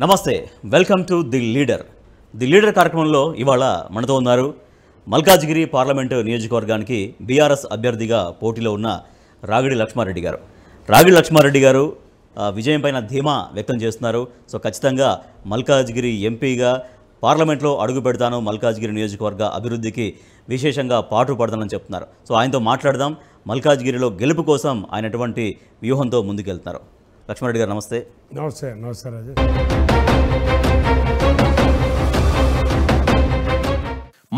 నమస్తే, welcome to the leader కార్యక్రమంలో ఇవాళ మనతో ఉన్నారు మల్కాజ్గిరి పార్లమెంటు నియోజకవర్గానికి బీఆర్ఎస్ అభ్యర్థిగా పోటీలో ఉన్న రాగిడి లక్ష్మారెడ్డి గారు విజయం పైన ధీమా వ్యక్తం చేస్తున్నారు. సో ఖచ్చితంగా మల్కాజ్గిరి ఎంపీగా పార్లమెంట్లో అడుగు పెడతాను, మల్కాజ్గిరి నియోజకవర్గ అభివృద్ధికి విశేషంగా పాటు పడతానని చెప్తున్నారు. సో ఆయనతో మాట్లాడదాం. మల్కాజ్గిరిలో గెలుపు కోసం ఆయన ఎటువంటి వ్యూహంతో ముందుకెళ్తున్నారు. లక్ష్మారెడ్డి గారు నమస్తే. నమస్తే రాజు.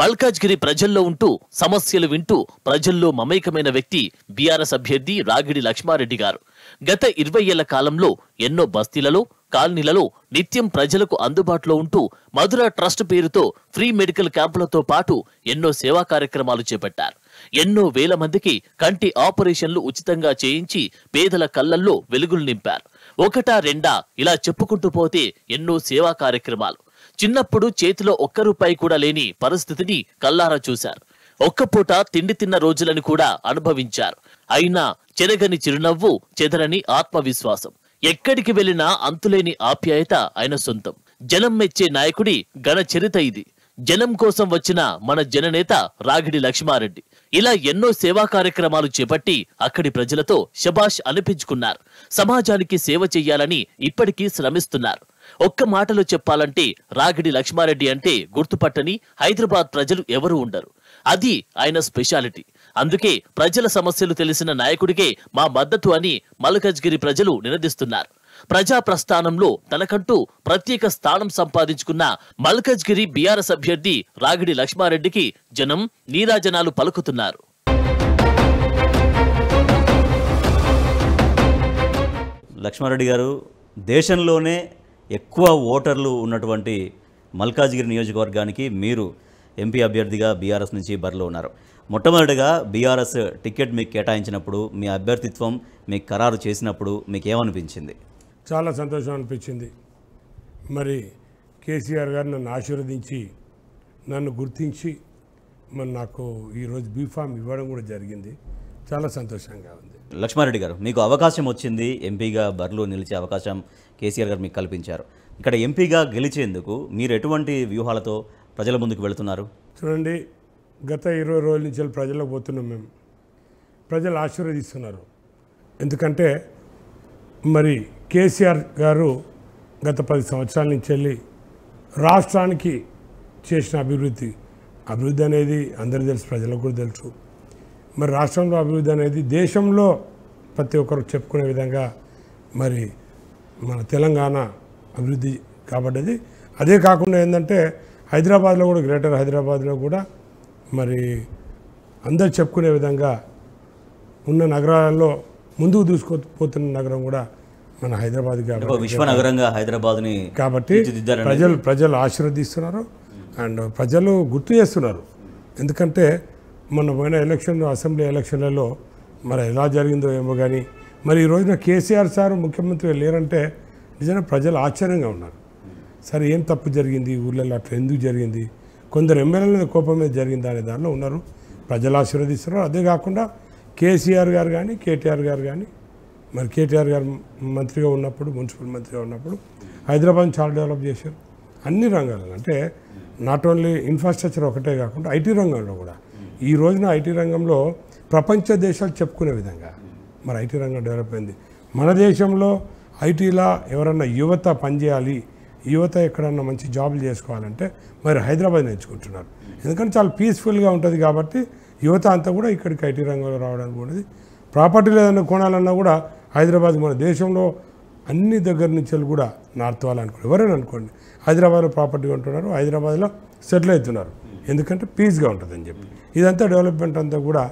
మల్కాజ్గిరి ప్రజల్లో ఉంటూ సమస్యలు వింటూ ప్రజల్లో మమేకమైన వ్యక్తి బీఆర్ఎస్ అభ్యర్థి రాగిడి లక్ష్మారెడ్డి గారు. గత 20 ఏళ్ల కాలంలో ఎన్నో బస్తీలలో, కాలనీలలో నిత్యం ప్రజలకు అందుబాటులో ఉంటూ మధుర ట్రస్ట్ పేరుతో ఫ్రీ మెడికల్ క్యాంపులతో పాటు ఎన్నో సేవా కార్యక్రమాలు చేపట్టారు. ఎన్నో వేల మందికి కంటి ఆపరేషన్లు ఉచితంగా చేయించి పేదల కళ్లల్లో వెలుగులు నింపారు. ఒకటా రెండా ఇలా చెప్పుకుంటూ పోతే ఎన్నో సేవా కార్యక్రమాలు. చిన్నప్పుడు చేతిలో ఒక్క రూపాయి కూడా లేని పరిస్థితిని కల్లారా చూశారు. ఒక్కపూట తిండి తిన్న రోజులను కూడా అనుభవించారు. అయినా చెరగని చిరునవ్వు, చెదరని ఆత్మవిశ్వాసం. ఎక్కడికి వెళ్లినా అంతులేని ఆప్యాయత ఆయన సొంతం. జనం మెచ్చే నాయకుడి ఘన చరిత ఇది. జనం కోసం వచ్చిన మన జననేత రాగిడి లక్ష్మారెడ్డి ఇలా ఎన్నో సేవా కార్యక్రమాలు చేపట్టి అక్కడి ప్రజలతో శబాష్ అనిపించుకున్నారు. సమాజానికి సేవ చెయ్యాలని ఇప్పటికీ శ్రమిస్తున్నారు. ఒక్క మాటలో చెప్పాలంటే రాగిడి లక్ష్మారెడ్డి అంటే గుర్తుపట్టని హైదరాబాద్ ప్రజలు ఎవరు ఉండరు. అది ఆయన స్పెషాలిటీ. అందుకే ప్రజల సమస్యలు తెలిసిన నాయకుడికే మా మద్దతు అని మల్కాజ్గిరి ప్రజలు నినదిస్తున్నారు. ప్రజా ప్రస్థానంలో తనకంటూ ప్రత్యేక స్థానం సంపాదించుకున్న మల్కాజ్గిరి బీఆర్ఎస్ అభ్యర్థి రాగిడి లక్ష్మారెడ్డికి జనం నీరాజనాలు పలుకుతున్నారు. లక్ష్మారెడ్డి గారు, దేశంలోనే ఎక్కువ ఓటర్లు ఉన్నటువంటి మల్కాజ్గిరి నియోజకవర్గానికి మీరు ఎంపీ అభ్యర్థిగా బీఆర్ఎస్ నుంచి బరిలో ఉన్నారు. మొట్టమొదటిగా బీఆర్ఎస్ టికెట్ మీకు కేటాయించినప్పుడు, మీ అభ్యర్థిత్వం మీకు ఖరారు చేసినప్పుడు మీకు ఏమనిపించింది? చాలా సంతోషం అనిపించింది. మరి కేసీఆర్ గారు నన్ను ఆశీర్వదించి నన్ను గుర్తించి మరి నాకు ఈరోజు బీఫామ్ ఇవ్వడం కూడా జరిగింది. చాలా సంతోషంగా ఉంది. లక్ష్మారెడ్డి గారు, మీకు అవకాశం వచ్చింది, ఎంపీగా బరిలో నిలిచే అవకాశం కేసీఆర్ గారు మీకు కల్పించారు. ఇక్కడ ఎంపీగా గెలిచేందుకు మీరు ఎటువంటి వ్యూహాలతో ప్రజల ముందుకు వెళుతున్నారు? చూడండి, గత 20 రోజుల నుంచి ప్రజలకు పోతున్నాం మేము. ప్రజలు ఆశీర్వదిస్తున్నారు. ఎందుకంటే మరి కేసీఆర్ గారు గత 10 సంవత్సరాల నుంచి వెళ్ళి రాష్ట్రానికి చేసిన అభివృద్ధి అనేది అందరికీ తెలుసు, ప్రజలకు కూడా తెలుసు. మరి రాష్ట్రంలో అభివృద్ధి అనేది దేశంలో ప్రతి ఒక్కరు చెప్పుకునే విధంగా మరి మన తెలంగాణ అభివృద్ధి కాబడ్డది. అదే కాకుండా ఏంటంటే హైదరాబాద్లో కూడా, గ్రేటర్ హైదరాబాద్లో కూడా మరి అందరు చెప్పుకునే విధంగా ఉన్న నగరాలలో ముందుకు దూసుకుపోతున్న నగరం కూడా మన హైదరాబాద్ విశ్వనగరంగా హైదరాబాద్ని కాబట్టి ప్రజలు ఆశీర్వదిస్తున్నారు అండ్ ప్రజలు గుర్తు చేస్తున్నారు. ఎందుకంటే మొన్న పోయిన అసెంబ్లీ ఎలక్షన్లలో మరి ఎలా జరిగిందో ఏమో కానీ మరి ఈ రోజున కేసీఆర్ సార్ ముఖ్యమంత్రి లేరంటే నిజంగా ప్రజలు ఆశ్చర్యంగా ఉన్నారు. సరే, ఏం తప్పు జరిగింది ఊళ్ళలో, అట్లా ఎందుకు జరిగింది, కొందరు ఎమ్మెల్యేల కోపం మీద జరిగింది అనే దానిలో ఉన్నారు. ప్రజలు ఆశీర్వదిస్తున్నారు. అదే కాకుండా కేసీఆర్ గారు కానీ, కేటీఆర్ గారు కానీ, మరి కేటీఆర్ గారు మంత్రిగా ఉన్నప్పుడు, మున్సిపల్ మంత్రిగా ఉన్నప్పుడు హైదరాబాద్ చాలా డెవలప్ చేశారు అన్ని రంగాలలో. అంటే నాట్ ఓన్లీ ఇన్ఫ్రాస్ట్రక్చర్ ఒకటే కాకుండా ఐటీ రంగంలో కూడా ఈ రోజున ఐటీ రంగంలో ప్రపంచ దేశాలు చెప్పుకునే విధంగా మరి ఐటీ రంగం డెవలప్ అయింది. మన దేశంలో ఐటీలా ఎవరన్నా యువత పనిచేయాలి, యువత ఎక్కడన్నా మంచి జాబులు చేసుకోవాలంటే మరి హైదరాబాద్ ఎంచుకుంటున్నారు. ఎందుకంటే చాలా పీస్ఫుల్గా ఉంటుంది కాబట్టి యువత అంతా కూడా ఇక్కడికి ఐటీ రంగంలో రావడానికి ఉన్నది. ప్రాపర్టీలు ఏదైనా కొనాలన్నా కూడా హైదరాబాద్, మన దేశంలో అన్ని దగ్గర నుంచి కూడా నార్త్ వాళ్ళు అనుకోండి, ఎవరైనా అనుకోండి, హైదరాబాద్లో ప్రాపర్టీ కొంటున్నారు, హైదరాబాద్లో సెటిల్ అవుతున్నారు. ఎందుకంటే పీస్గా ఉంటుందని చెప్పి. ఇదంతా డెవలప్మెంట్ అంతా కూడా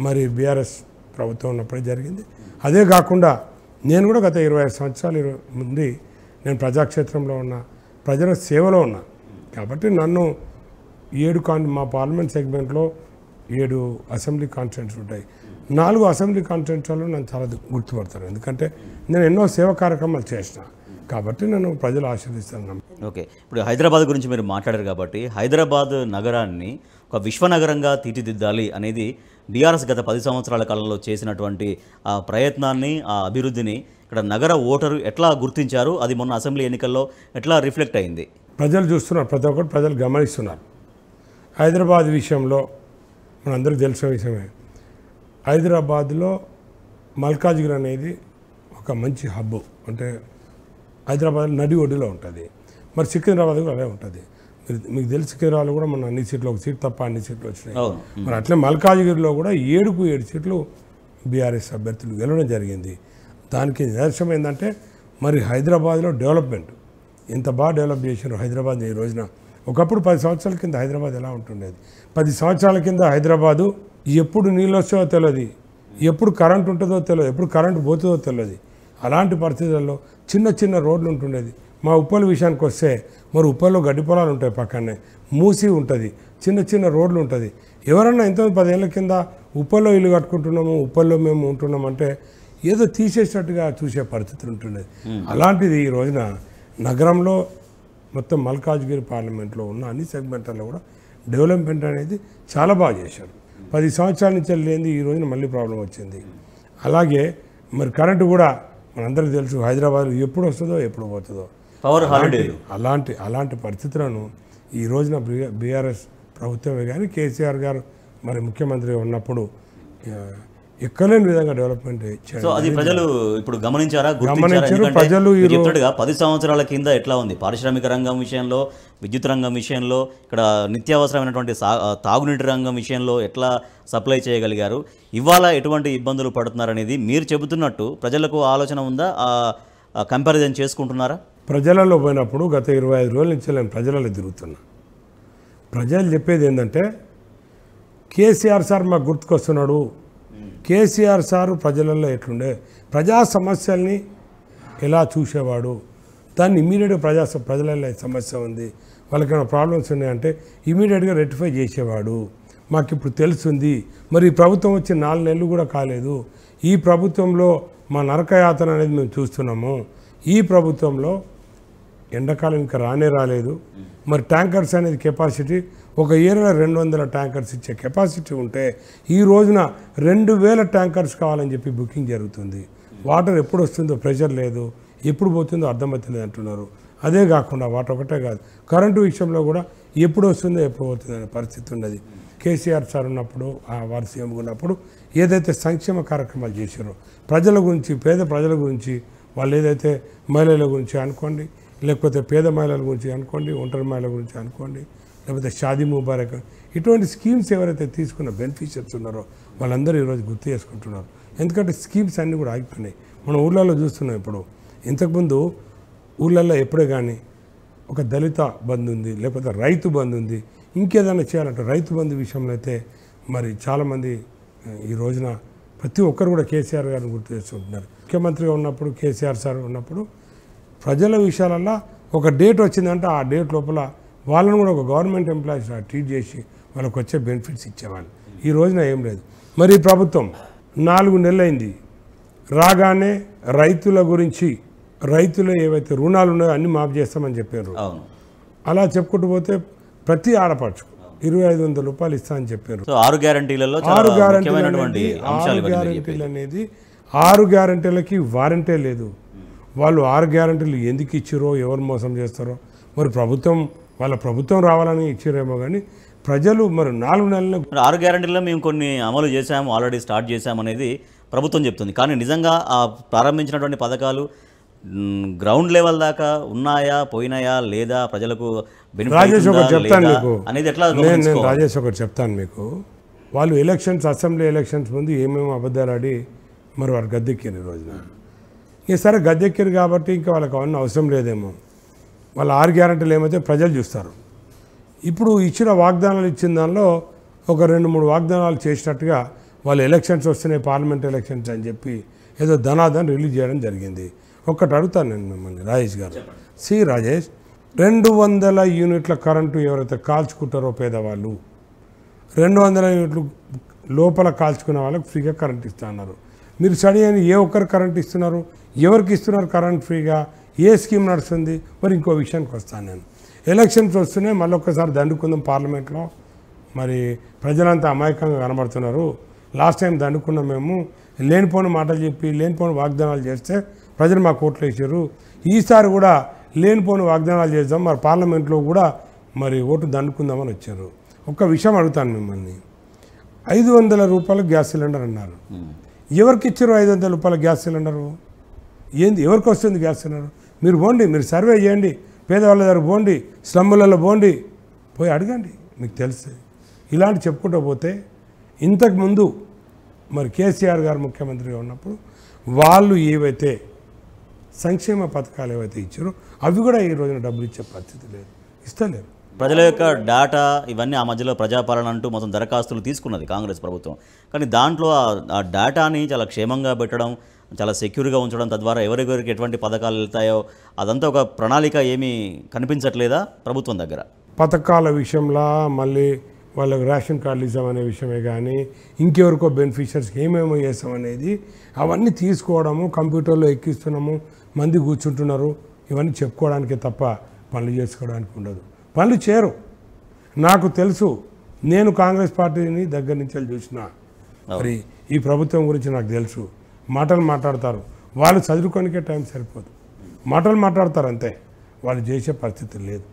మరి బీఆర్ఎస్ ప్రభుత్వం ఉన్నప్పుడే జరిగింది. అదే కాకుండా నేను కూడా గత 25 సంవత్సరాల ముందు నేను ప్రజాక్షేత్రంలో ఉన్నా, ప్రజల సేవలో ఉన్నా. కాబట్టి నన్ను మా పార్లమెంట్ సెగ్మెంట్లో 7 అసెంబ్లీ కాన్స్టిట్యూన్సీలు ఉంటాయి. 4 అసెంబ్లీ కాన్స్టిట్యూన్సీలలో నన్ను చాలా గుర్తుపడతారు. ఎందుకంటే నేను ఎన్నో సేవా కార్యక్రమాలు చేసిన కాబట్టి నన్ను ప్రజలు ఆశీర్వదిస్తాను. ఓకే, ఇప్పుడు హైదరాబాద్ గురించి మీరు మాట్లాడారు కాబట్టి హైదరాబాద్ నగరాన్ని ఒక విశ్వనగరంగా తీర్చిదిద్దాలి అనేది బీఆర్ఎస్ గత 10 సంవత్సరాల కాలంలో చేసినటువంటి ఆ ప్రయత్నాన్ని, ఆ అభివృద్ధిని ఇక్కడ నగర ఓటరు ఎట్లా గుర్తించారు, అది మొన్న అసెంబ్లీ ఎన్నికల్లో ఎట్లా రిఫ్లెక్ట్ అయింది? ప్రజలు చూస్తున్నారు, ప్రతి ఒక్కరు ప్రజలు గమనిస్తున్నారు. హైదరాబాద్ విషయంలో మనందరికీ తెలిసిన విషయమే. హైదరాబాద్లో మల్కాజ్గిరి అనేది ఒక మంచి హబ్బు. అంటే హైదరాబాద్ నడి ఒడ్డులో ఉంటుంది. మరి సికింద్రాబాద్ కూడా అదే ఉంటుంది. మీకు తెలిసి సికింద్రాబాద్ కూడా మన అన్ని సీట్లు, ఒక సీట్ తప్ప అన్ని సీట్లు వచ్చినాయి. మరి అట్లే మల్కాజ్గిరిలో కూడా 7 సీట్లు బీఆర్ఎస్ అభ్యర్థులు గెలవడం జరిగింది. దానికి నిదర్శనం ఏంటంటే మరి హైదరాబాద్లో డెవలప్మెంట్ ఎంత బాగా డెవలప్ చేశారు హైదరాబాద్ ఈ రోజున. ఒకప్పుడు 10 సంవత్సరాల కింద హైదరాబాద్ ఎలా ఉంటుండేది? 10 సంవత్సరాల కింద హైదరాబాదు ఎప్పుడు నీళ్ళు వస్తుందో తెలియదు, ఎప్పుడు కరెంట్ ఉంటుందో తెలియదు, ఎప్పుడు కరెంట్ పోతుందో తెలియదు. అలాంటి పరిస్థితుల్లో చిన్న చిన్న రోడ్లు ఉంటుండేది. మా ఉప్పల్ విషయానికి వస్తే మరి ఉప్పల్లో గడ్డి పొలాలు ఉంటాయి, పక్కనే మూసి ఉంటుంది, చిన్న చిన్న రోడ్లు ఉంటుంది. ఎవరన్నా ఎంతో 10 ఏళ్ళ కింద ఉప్పల్లో ఇల్లు కట్టుకుంటున్నాము, ఉప్పల్లో మేము ఉంటున్నామంటే ఏదో తీసేసినట్టుగా చూసే పరిస్థితులు ఉంటుండేది. అలాంటిది ఈ రోజున నగరంలో మొత్తం మల్కాజ్గిరి పార్లమెంట్లో ఉన్న అన్ని సెగ్మెంట్లలో కూడా డెవలప్మెంట్ అనేది చాలా బాగా చేశారు. 10 సంవత్సరాల నుంచి లేనిది ఈ రోజున మళ్ళీ ప్రాబ్లం వచ్చింది. అలాగే మరి కరెంటు కూడా మనందరికీ తెలుసు హైదరాబాద్లో ఎప్పుడు వస్తుందో ఎప్పుడు పోతుందో. పవర్ హాలిడేలు అలాంటి పరిస్థితులను ఈ రోజున బీఆర్ఎస్ ప్రభుత్వమే కానీ కేసీఆర్ గారు మరి ముఖ్యమంత్రిగా ఉన్నప్పుడు ఎక్కలేని విధంగా డెవలప్మెంట్ సో అది ప్రజలు ఇప్పుడు గమనించారు. ప్రజలు చెప్తాడుగా 10 సంవత్సరాల కింద ఎట్లా ఉంది పారిశ్రామిక రంగం విషయంలో, విద్యుత్ రంగం విషయంలో, ఇక్కడ నిత్యావసరమైనటువంటి తాగునీటి రంగం విషయంలో ఎట్లా సప్లై చేయగలిగారు, ఇవాళ ఎటువంటి ఇబ్బందులు పడుతున్నారనేది మీరు చెబుతున్నట్టు ప్రజలకు ఆలోచన ఉందా? కంపారిజన్ చేసుకుంటున్నారా? ప్రజలలో పోయినప్పుడు గత 25 రోజుల నుంచి నేను ప్రజలలో తిరుగుతున్నా. ప్రజలు చెప్పేది ఏంటంటే కేసీఆర్ సార్ మాకు గుర్తుకొస్తున్నాడు. కేసీఆర్ సారు ప్రజలలో ఎట్లుండే, ప్రజా సమస్యల్ని ఎలా చూసేవాడు, దాన్ని ఇమీడియట్గా ప్రజలలో సమస్య ఉంది, వాళ్ళకి ఏమైనా ప్రాబ్లమ్స్ ఉన్నాయంటే ఇమీడియట్గా రెక్టిఫై చేసేవాడు. మాకు ఇప్పుడు తెలుస్తుంది. మరి ఈ ప్రభుత్వం వచ్చి 4 నెలలు కూడా కాలేదు. ఈ ప్రభుత్వంలో మా నరకయాతన అనేది మేము చూస్తున్నాము. ఈ ప్రభుత్వంలో ఎండాకాలం ఇంకా రాలేదు. మరి ట్యాంకర్స్ అనేది కెపాసిటీ ఒక ఏరియాలో 200 ట్యాంకర్స్ ఇచ్చే కెపాసిటీ ఉంటే ఈ రోజున 2000 ట్యాంకర్స్ కావాలని చెప్పి బుకింగ్ జరుగుతుంది. వాటర్ ఎప్పుడు వస్తుందో ప్రెషర్ లేదు, ఎప్పుడు పోతుందో అర్థమవుతుంది అంటున్నారు. అదే కాకుండా వాటర్ ఒకటే కాదు, కరెంటు విషయంలో కూడా ఎప్పుడు వస్తుందో ఎప్పుడు పోతుందో అనే పరిస్థితి ఉన్నది. కేసీఆర్ సార్ ఉన్నప్పుడు వారి సీఎం ఉన్నప్పుడు ఏదైతే సంక్షేమ కార్యక్రమాలు చేశారో ప్రజల గురించి, పేద ప్రజల గురించి, వాళ్ళు ఏదైతే మహిళల గురించి అనుకోండి, లేకపోతే పేద మహిళల గురించి అనుకోండి, ఒంటరి మహిళల గురించి అనుకోండి, లేకపోతే షాదీ ముబారక్, ఇటువంటి స్కీమ్స్ ఎవరైతే తీసుకున్న బెనిఫిషియర్స్ ఉన్నారో వాళ్ళందరూ ఈరోజు గుర్తు చేసుకుంటున్నారు. ఎందుకంటే స్కీమ్స్ అన్నీ కూడా ఆగిపోయినాయి. మనం ఊళ్ళల్లో చూస్తున్నాం. ఇప్పుడు ఇంతకుముందు ఊళ్ళల్లో ఎప్పుడే కానీ ఒక దళిత బంధు ఉంది, లేకపోతే రైతు బంధు ఉంది, ఇంకేదైనా చేయాలంటే రైతు బంధు విషయంలో అయితే మరి చాలామంది ఈ రోజున ప్రతి ఒక్కరు కూడా కేసీఆర్ గారిని గుర్తు చేసుకుంటున్నారు. ముఖ్యమంత్రిగా ఉన్నప్పుడు కేసీఆర్ సార్ ఉన్నప్పుడు ప్రజల విషయాలల్లో ఒక డేట్ వచ్చిందంటే ఆ డేట్ లోపల వాళ్ళని కూడా ఒక గవర్నమెంట్ ఎంప్లాయీస్ ట్రీట్ చేసి వాళ్ళకి వచ్చే బెనిఫిట్స్ ఇచ్చేవాళ్ళు. ఈ రోజున ఏం లేదు. మరి ప్రభుత్వం 4 నెలలైంది రాగానే రైతుల గురించి, రైతులు ఏవైతే రుణాలు ఉన్నాయో అన్ని మాఫ్ చేస్తామని చెప్పారు. అలా చెప్పుకుంటూ పోతే ప్రతి ఆడపడుచు 2500 రూపాయలు ఇస్తా అని చెప్పారు. 6 గ్యారంటీలలో 6 గ్యారంటీలు అనేది 6 గ్యారంటీలకి వారంటీ లేదు. వాళ్ళు 6 గ్యారంటీలు ఎందుకు ఇచ్చిరో, ఎవరు మోసం చేస్తారో, మరి వాళ్ళ ప్రభుత్వం రావాలని ఇచ్చిరేమో కానీ ప్రజలు మరి 4 నెలలు 6 గ్యారంటీల్లో మేము కొన్ని అమలు చేశాము, ఆల్రెడీ స్టార్ట్ చేశామనేది ప్రభుత్వం చెప్తుంది. కానీ నిజంగా ఆ ప్రారంభించినటువంటి పథకాలు గ్రౌండ్ లెవెల్ దాకా ఉన్నాయా, పోయినాయా లేదా, ప్రజలకు రాజేష్ ఒకటి చెప్తాను మీకు అనేది ఎట్లా? నేను రాజేష్ ఒకటి చెప్తాను మీకు. వాళ్ళు అసెంబ్లీ ఎలక్షన్స్ ముందు ఏమేమి అబద్ధాలు ఆడి మరి వారు గద్దెక్కారు. ఈ రోజున సరే గద్దెక్కారు కాబట్టి ఇంకా వాళ్ళకి అవన్నీ అవసరం లేదేమో. వాళ్ళ 6 గ్యారంటీలు ఏమైతే ప్రజలు చూస్తారు. ఇప్పుడు ఇచ్చిన వాగ్దానాలు ఇచ్చిన దానిలో ఒక 2-3 వాగ్దానాలు చేసినట్టుగా వాళ్ళు ఎలక్షన్స్ వస్తున్నాయి, పార్లమెంట్ ఎలక్షన్స్ అని చెప్పి ఏదో ధనాధన్ రిలీజ్ చేయడం జరిగింది. ఒక్కటి అడుగుతాను నేను మిమ్మల్ని రాజేష్ గారు. రాజేష్, 200 యూనిట్ల కరెంటు ఎవరైతే కాల్చుకుంటారో పేదవాళ్ళు, 200 యూనిట్లు లోపల కాల్చుకున్న వాళ్ళకి ఫ్రీగా కరెంట్ ఇస్తున్నారు. మీరు స్టడీ అని ఏ ఒక్కరు కరెంట్ ఇస్తున్నారు, ఎవరికి ఇస్తున్నారు కరెంట్ ఫ్రీగా, ఏ స్కీమ్ నడుస్తుంది? మరి ఇంకో విషయానికి వస్తాను నేను. ఎలక్షన్స్ వస్తున్నాయి, మళ్ళీ ఒక్కసారి దండుకుందాం పార్లమెంట్లో. మరి ప్రజలంతా అమాయకంగా కనబడుతున్నారు. లాస్ట్ టైం దండుకున్నాం మేము, లేనిపోని మాటలు చెప్పి లేనిపోని వాగ్దానాలు చేస్తే ప్రజలు మాకు ఓట్లు వేసారు, ఈసారి కూడా లేనిపోని వాగ్దానాలు చేద్దాం, మరి పార్లమెంట్లో కూడా మరి ఓటు దండుకుందామని వచ్చారు. ఒక్క విషయం అడుగుతాను మిమ్మల్ని, 500 రూపాయల గ్యాస్ సిలిండర్ అన్నారు. ఎవరికి ఇచ్చారు 500 రూపాయల గ్యాస్ సిలిండరు? ఏంది, ఎవరికి వస్తుంది గ్యాస్ సిలిండర్? మీరు పోండి, మీరు సర్వే చేయండి, పేదవాళ్ళ దగ్గర పోండి, స్లమ్ములలో పోండి, పోయి అడగండి, మీకు తెలుస్తుంది. ఇలాంటి చెప్పుకుంటూ పోతే ఇంతకుముందు మరి కేసీఆర్ గారు ముఖ్యమంత్రిగా ఉన్నప్పుడు వాళ్ళు ఏవైతే సంక్షేమ పథకాలు ఏవైతే ఇచ్చారో అవి కూడా ఈ రోజున డబ్బులు ఇచ్చే పరిస్థితి లేదు, ఇస్తలేరు. ప్రజల యొక్క డేటా ఇవన్నీ ఆ మధ్యలో ప్రజాపాలన అంటూ మొత్తం దరఖాస్తులు తీసుకున్నది కాంగ్రెస్ ప్రభుత్వం. కానీ దాంట్లో ఆ డేటాని చాలా క్షేమంగా పెట్టడం, చాలా సెక్యూర్గా ఉంచడం, తద్వారా ఎవరెవరికి ఎటువంటి పథకాలు వెళ్తాయో అదంతా ఒక ప్రణాళిక ఏమీ కనిపించట్లేదా ప్రభుత్వం దగ్గర? పథకాల విషయంలో మళ్ళీ వాళ్ళకి రేషన్ కార్డులు ఇస్తామనే విషయమే కానీ ఇంకెవరికో బెనిఫిషియర్స్కి ఏమేమో చేస్తామనేది అవన్నీ తీసుకోవడము, కంప్యూటర్లో ఎక్కిస్తున్నాము, మంది కూర్చుంటున్నారు, ఇవన్నీ చెప్పుకోవడానికే తప్ప పనులు చేసుకోవడానికి ఉండదు. పనులు చేయరు. నాకు తెలుసు, నేను కాంగ్రెస్ పార్టీని దగ్గర నుంచి చూసిన, మరి ఈ ప్రభుత్వం గురించి నాకు తెలుసు. మాటలు మాట్లాడతారు, వాళ్ళు చదువుకోనికే టైం సరిపోదు, మాటలు మాట్లాడతారు అంతే, వాళ్ళు చేసే పరిస్థితి లేదు.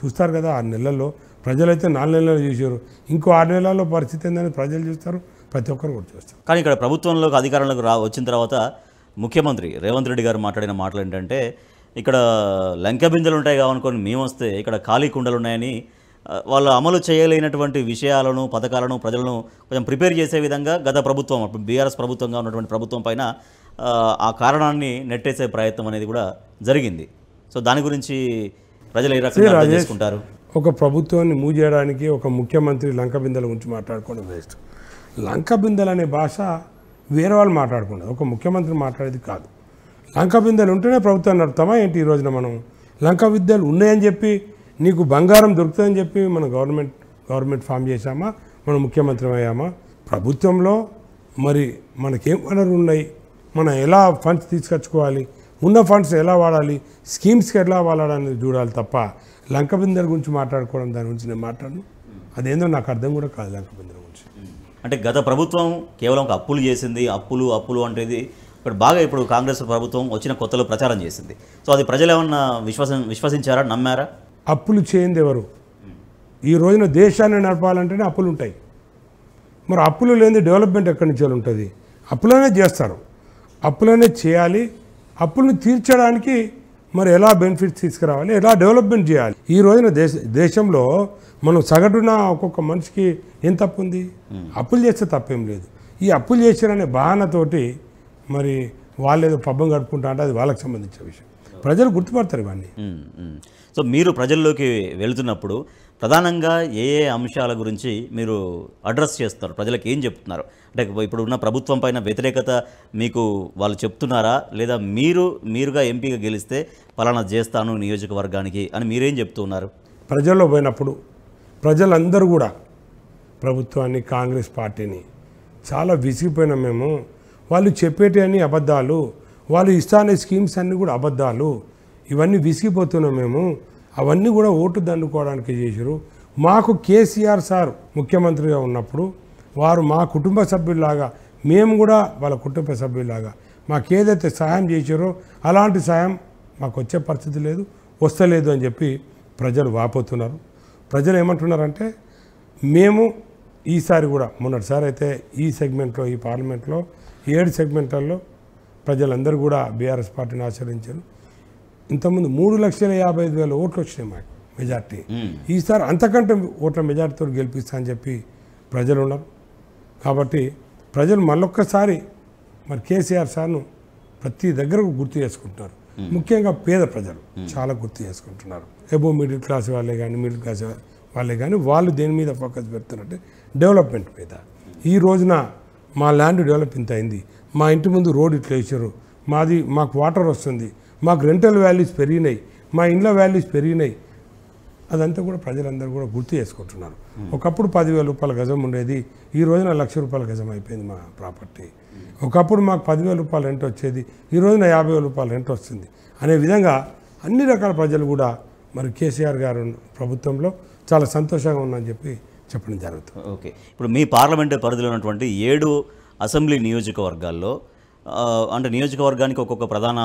చూస్తారు కదా 6 నెలల్లో, ప్రజలైతే 4 నెలలు చూసారు, ఇంకో 6 నెలల్లో పరిస్థితి ఏందని ప్రజలు చూస్తారు, ప్రతి ఒక్కరు కూడా చూస్తారు. కానీ ఇక్కడ ప్రభుత్వంలోకి అధికారంలోకి వచ్చిన తర్వాత ముఖ్యమంత్రి రేవంత్ రెడ్డి గారు మాట్లాడిన మాటలు ఏంటంటే, ఇక్కడ లంక బిందెలు ఉంటాయి కావనుకొని మేము వస్తే ఇక్కడ ఖాళీ కుండలు ఉన్నాయని, వాళ్ళు అమలు చేయలేనటువంటి విషయాలను, పథకాలను ప్రజలను కొంచెం ప్రిపేర్ చేసే విధంగా గత ప్రభుత్వం, బీఆర్ఎస్ ప్రభుత్వంగా ఉన్నటువంటి ప్రభుత్వం పైన ఆ కారణాన్ని నెట్టేసే ప్రయత్నం అనేది కూడా జరిగింది. సో దాని గురించి ప్రజలు ఏ రకంగా అర్థం చేసుకుంటారు? ఒక ప్రభుత్వాన్ని మూవ్ చేయడానికి ఒక ముఖ్యమంత్రి లంక బిందెల గురించి మాట్లాడుకోవడం వేస్ట్. లంక బిందెలు అనే భాష వేరే వాళ్ళు మాట్లాడుకున్నది, ఒక ముఖ్యమంత్రి మాట్లాడేది కాదు. లంక బిందెలు ఉంటేనే ప్రభుత్వాన్ని నడుపుతామా ఏంటి? ఈ రోజున మనం లంక బిందెలు ఉన్నాయని చెప్పి, నీకు బంగారం దొరుకుతుందని చెప్పి మనం గవర్నమెంట్ ఫామ్ చేశామా, మనం ముఖ్యమంత్రి అయ్యామా? ప్రభుత్వంలో మరి మనకేం వనరులు ఉన్నాయి, మనం ఎలా ఫండ్స్ తీసుకొచ్చుకోవాలి, ఉన్న ఫండ్స్ ఎలా వాడాలి, స్కీమ్స్కి ఎలా వాడాలని చూడాలి తప్ప లంక బిందెల గురించి మాట్లాడుకోవడం, దాని గురించి నేను మాట్లాడను. అదేందో నాకు అర్థం కూడా కాదు లంక బిందెల గురించి. అంటే గత ప్రభుత్వం కేవలం ఒక అప్పులు చేసింది, అప్పులు అంటేది ఇప్పుడు కాంగ్రెస్ ప్రభుత్వం వచ్చిన కొత్తలో ప్రచారం చేసింది. సో అది ప్రజలు ఏమన్నా విశ్వసించారా, నమ్మారా? అప్పులు చేయంది ఎవరు? ఈ రోజున దేశాన్ని నడపాలంటేనే అప్పులు ఉంటాయి. మరి అప్పులు లేని డెవలప్మెంట్ ఎక్కడి నుంచి ఉంటుంది? అప్పులనే చేస్తారు, అప్పులనే చేయాలి. అప్పులను తీర్చడానికి మరి ఎలా బెనిఫిట్స్ తీసుకురావాలి, ఎలా డెవలప్మెంట్ చేయాలి? ఈ రోజున దేశంలో మనం సగటున ఒక్కొక్క మనిషికి ఏం తప్పు ఉంది? అప్పులు చేస్తే తప్పేం లేదు. ఈ అప్పులు చేశారనే బహానతోటి మరి వాళ్ళు ఏదో పబ్బం గడుపుకుంటా అంటే అది వాళ్ళకి సంబంధించిన విషయం, ప్రజలు గుర్తుపడతారు ఇవన్నీ. సో మీరు ప్రజల్లోకి వెళుతున్నప్పుడు ప్రధానంగా ఏ అంశాల గురించి మీరు అడ్రస్ చేస్తారు, ప్రజలకు ఏం చెప్తున్నారు? అంటే ఇప్పుడు ఉన్న ప్రభుత్వం పైన వ్యతిరేకత మీకు వాళ్ళు చెప్తున్నారా, లేదా మీరుగా ఎంపీగా గెలిస్తే పలానా చేస్తాను నియోజకవర్గానికి అని మీరేం చెప్తున్నారు? ప్రజల్లో పోయినప్పుడు ప్రజలందరూ కూడా ప్రభుత్వాన్ని, కాంగ్రెస్ పార్టీని చాలా విసిగిపోయినాం మేము. వాళ్ళు చెప్పేటి అన్ని అబద్ధాలు, వాళ్ళు ఇస్తానే స్కీమ్స్ అన్నీ కూడా అబద్ధాలు, ఇవన్నీ విసిగిపోతున్నాం మేము. అవన్నీ కూడా ఓటు దండుకోవడానికి చేశారు. మాకు కేసీఆర్ సార్ ముఖ్యమంత్రిగా ఉన్నప్పుడు వారు మా కుటుంబ సభ్యుల్లాగా, మేము కూడా వాళ్ళ కుటుంబ సభ్యుల్లాగా మాకు ఏదైతే సహాయం చేశారో అలాంటి సాయం మాకు వచ్చే పరిస్థితి లేదు, వస్తలేదు అని చెప్పి ప్రజలు వాపోతున్నారు. ప్రజలు ఏమంటున్నారంటే, మేము ఈసారి కూడా మొన్నటిసారి అయితే ఈ సెగ్మెంట్లో, ఈ పార్లమెంట్లో 7 సెగ్మెంట్లలో ప్రజలందరూ కూడా బీఆర్ఎస్ పార్టీని ఆచరించారు. ఇంతకుముందు 3,55,000 ఓట్లు వచ్చినాయి మాకు మెజార్టీ. ఈసారి అంతకంటే ఓట్ల మెజార్టీతో గెలిపిస్తా అని చెప్పి ప్రజలు ఉన్నారు. కాబట్టి ప్రజలు మళ్ళొక్కసారి మరి కేసీఆర్ సార్ను ప్రతి దగ్గర గుర్తు చేసుకుంటున్నారు. ముఖ్యంగా పేద ప్రజలు చాలా గుర్తు చేసుకుంటున్నారు. ఎబో మిడిల్ క్లాస్ వాళ్ళే కానీ, మిడిల్ క్లాస్ వాళ్ళే కానీ వాళ్ళు దేని మీద ఫోకస్ పెడుతున్నారంటే డెవలప్మెంట్ మీద. ఈ రోజున మా ల్యాండ్ డెవలప్ ఇంత అయింది, మా ఇంటి ముందు రోడ్ ఇట్లా వేసారు, మాకు వాటర్ వస్తుంది, మాకు రెంటల్ వాల్యూస్ పెరిగినాయి, మా ఇండ్ల వాల్యూస్ పెరిగినాయి. అదంతా కూడా ప్రజలందరూ కూడా గుర్తు చేసుకుంటున్నారు. ఒకప్పుడు 10,000 రూపాయల గజం ఉండేది, ఈ రోజున 1,00,000 రూపాయల గజం అయిపోయింది మా ప్రాపర్టీ. ఒకప్పుడు మాకు 10,000 రూపాయల రెంట్ వచ్చేది, ఈ రోజున 50,000 రూపాయల రెంట్ వస్తుంది అనే విధంగా అన్ని రకాల ప్రజలు కూడా మరి కేసీఆర్ గారు ప్రభుత్వంలో చాలా సంతోషంగా ఉందని చెప్పి చెప్పడం జరుగుతుంది. ఓకే, ఇప్పుడు మీ పార్లమెంటు పరిధిలో ఉన్నటువంటి 7 అసెంబ్లీ నియోజకవర్గాల్లో అంటే నియోజకవర్గానికి ఒక్కొక్క ప్రధాన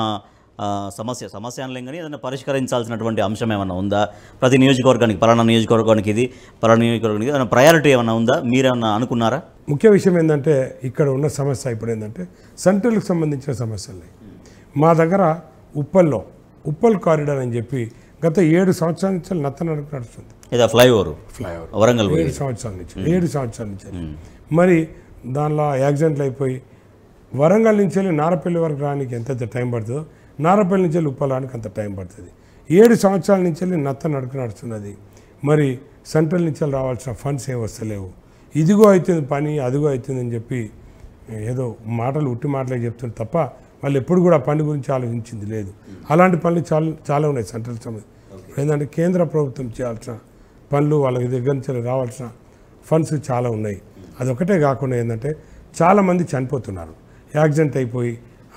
సమస్య అనలేం కానీ ఏదైనా పరిష్కరించాల్సినటువంటి అంశం ఏమైనా ఉందా? ప్రతి నియోజకవర్గానికి పలానా నియోజకవర్గానికి ఇది, పలానా నియోజకవర్గానికి ఏమైనా ప్రయారిటీ ఏమైనా ఉందా? మీరేమన్నా అనుకున్నారా? ముఖ్య విషయం ఏంటంటే ఇక్కడ ఉన్న సమస్య ఇప్పుడు ఏంటంటే సెంట్రల్కి సంబంధించిన సమస్యలు. మా దగ్గర ఉప్పల్ కారిడార్ అని చెప్పి గత 7 సంవత్సరాల నుంచి నత్తనడక నడుస్తుంది. ఇది ఫ్లైఓవర్ వరంగల్ 7 సంవత్సరాల నుంచి మరి దానిలో యాక్సిడెంట్లు అయిపోయి వరంగల్ నుంచి వెళ్ళి నారపల్లి వరకు రానికి ఎంత టైం పడుతుందో నారపల్లి నుంచి వెళ్ళి ఉప్పలానికి అంత టైం పడుతుంది. 7 సంవత్సరాల నుంచి వెళ్ళి నడక నడుస్తున్నది. మరి సెంట్రల్ నుంచి రావాల్సిన ఫండ్స్ ఏం వస్తలేవు. ఇదిగో అవుతుంది పని, అదిగో అవుతుందని చెప్పి ఏదో ఉట్టి మాటలే చెప్తుంది తప్ప వాళ్ళు ఎప్పుడు కూడా పని గురించి ఆలోచించింది లేదు. అలాంటి పనులు చాలా ఉన్నాయి సెంట్రల్ సంబంధించి. ఏంటంటే కేంద్ర ప్రభుత్వం చేయాల్సిన పనులు, వాళ్ళకి దగ్గర నుంచి రావాల్సిన ఫండ్స్ చాలా ఉన్నాయి. అదొకటే కాకుండా ఏంటంటే చాలామంది చనిపోతున్నారు, యాక్సిడెంట్ అయిపోయి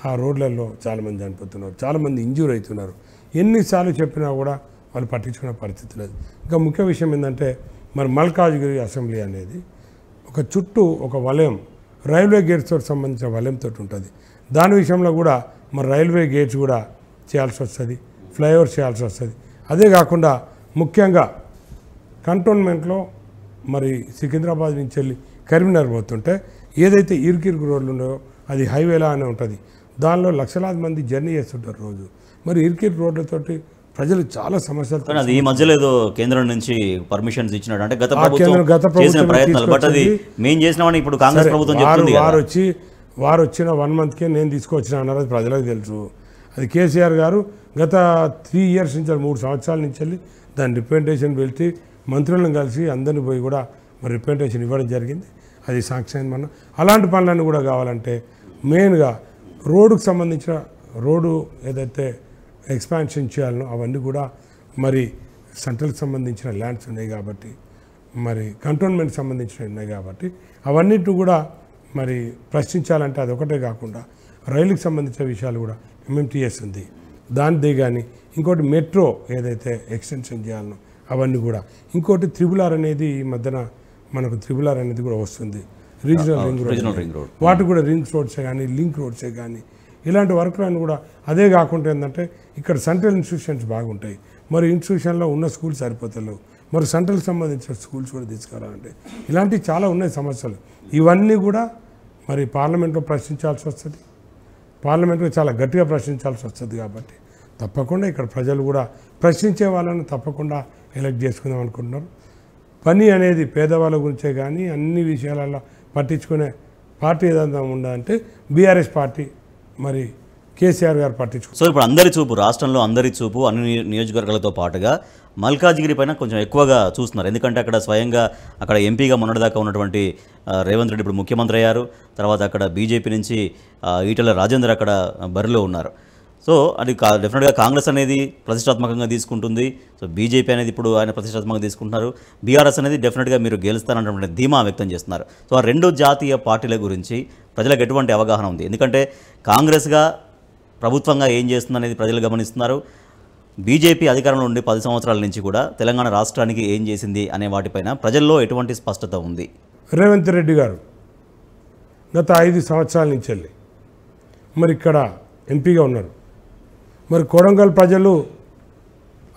ఆ రోడ్లలో చాలామంది చనిపోతున్నారు, చాలామంది ఇంజ్యూర్ అవుతున్నారు. ఎన్నిసార్లు చెప్పినా కూడా వాళ్ళు పట్టించుకునే పరిస్థితి లేదు. ఇంకా ముఖ్య విషయం ఏంటంటే మరి మల్కాజ్గిరి అసెంబ్లీ అనేది ఒక చుట్టూ ఒక వలయం, రైల్వే గేట్స్తో సంబంధించిన వలయంతో ఉంటుంది. దాని విషయంలో కూడా మరి రైల్వే గేట్స్ కూడా చేయాల్సి వస్తుంది, ఫ్లైఓవర్ చేయాల్సి వస్తుంది. అదే కాకుండా ముఖ్యంగా కంటోన్మెంట్లో మరి సికింద్రాబాద్ నుంచి వెళ్ళి కరీంనగర్ పోతుంటే ఏదైతే ఇరుకిరుకు రోడ్లు ఉన్నాయో అది హైవేలా అనే ఉంటుంది. దానిలో లక్షలాది మంది జర్నీ చేస్తుంటారు రోజు. మరి ఇరుకిరుకు రోడ్లతోటి ప్రజలు చాలా సమస్యలు. అది ఈ మధ్యలో ఏదో కేంద్రం నుంచి పర్మిషన్స్ ఇచ్చినాడు అంటే గత ప్రభుత్వం చేసిన ప్రయత్నాలు, బట్ అది మేము చేసినామని ఇప్పుడు కాంగ్రెస్ ప్రభుత్వం చెప్తుంది. వారు వచ్చిన 1 monthకే నేను తీసుకొచ్చిన అన్నారు, అది ప్రజలకు తెలుసు. అది కేసీఆర్ గారు గత 3 years నుంచి 3 సంవత్సరాల నుంచి వెళ్ళి దాని రిప్రజెంటేషన్ పెట్టి మంత్రులను కలిసి అందరిని పోయి కూడా మరి రిప్రజెంటేషన్ ఇవ్వడం జరిగింది. అది శాంక్షన్ మనం అలాంటి పనులన్నీ కూడా కావాలంటే మెయిన్గా రోడ్డుకు సంబంధించిన రోడ్డు ఏదైతే ఎక్స్పాన్షన్ చేయాలనో అవన్నీ కూడా మరి సెంట్రల్కి సంబంధించిన ల్యాండ్స్ ఉన్నాయి కాబట్టి, మరి కంటోన్మెంట్కి సంబంధించినవి ఉన్నాయి కాబట్టి అవన్నిటి కూడా మరి ప్రశ్నించాలంటే అదొకటే కాకుండా రైలుకి సంబంధించిన విషయాలు కూడా MMTS ఉంది దానిదే. కానీ ఇంకోటి మెట్రో ఏదైతే ఎక్స్టెన్షన్ చేయాలనో అవన్నీ కూడా, ఇంకోటి RRR అనేది ఈ మధ్యన మనకు RRR అనేది కూడా వస్తుంది, రీజనల్ రింగ్ రోడ్. వాటి కూడా రింగ్ రోడ్సే కానీ లింక్ రోడ్సే కానీ ఇలాంటి వర్క్లన్నీ కూడా. అదే కాకుండా ఏంటంటే ఇక్కడ సెంట్రల్ ఇన్స్టిట్యూషన్స్ బాగుంటాయి, మరి ఇన్స్టిట్యూషన్లో ఉన్న స్కూల్స్ సరిపోతలేవు, మరి సెంట్రల్కి సంబంధించిన స్కూల్స్ కూడా తీసుకురావాలంటే ఇలాంటివి చాలా ఉన్నాయి సమస్యలు. ఇవన్నీ కూడా మరి పార్లమెంట్లో ప్రశ్నించాల్సి వస్తుంది, పార్లమెంట్లో చాలా గట్టిగా ప్రశ్నించాల్సి వస్తుంది. కాబట్టి తప్పకుండా ఇక్కడ ప్రజలు కూడా ప్రశ్నించే వాళ్ళని తప్పకుండా ఎలక్ట్ చేసుకుందాం అనుకుంటున్నారు. పని అనేది పేదవాళ్ళ గురించే కానీ అన్ని విషయాలలో పట్టించుకునే పార్టీ ఏదైనా ఉండాలంటే బీఆర్ఎస్ పార్టీ, మరి కేసీఆర్ గారు పట్టించుకో. సో ఇప్పుడు అందరి చూపు, రాష్ట్రంలో అందరి చూపు అన్ని నియోజకవర్గాలతో పాటుగా మల్కాజ్గిరి పైన కొంచెం ఎక్కువగా చూస్తున్నారు. ఎందుకంటే అక్కడ స్వయంగా అక్కడ ఎంపీగా మొన్నటిదాకా ఉన్నటువంటి రేవంత్ రెడ్డి ఇప్పుడు ముఖ్యమంత్రి అయ్యారు. తర్వాత అక్కడ బీజేపీ నుంచి ఈటెల రాజేందర్ అక్కడ బరిలో ఉన్నారు. సో అది డెఫినెట్గా కాంగ్రెస్ అనేది ప్రతిష్టాత్మకంగా తీసుకుంటుంది. సో బీజేపీ అనేది ఇప్పుడు ఆయన ప్రతిష్టాత్మకంగా తీసుకుంటున్నారు. బీఆర్ఎస్ అనేది డెఫినెట్గా మీరు గెలుస్తారన్నటువంటి ధీమా వ్యక్తం చేస్తున్నారు. సో ఆ 2 జాతీయ పార్టీల గురించి ప్రజలకు ఎటువంటి అవగాహన ఉంది? ఎందుకంటే కాంగ్రెస్గా ప్రభుత్వంగా ఏం చేస్తుందనేది ప్రజలు గమనిస్తున్నారు. బీజేపీ అధికారంలో ఉండి 10 సంవత్సరాల నుంచి కూడా తెలంగాణ రాష్ట్రానికి ఏం చేసింది అనే వాటిపైన ప్రజల్లో ఎటువంటి స్పష్టత ఉంది? రేవంత్ రెడ్డి గారు గత 5 సంవత్సరాల నుంచి వెళ్ళి మరి ఇక్కడ ఎంపీగా ఉన్నారు. మరి కొడంగల్ ప్రజలు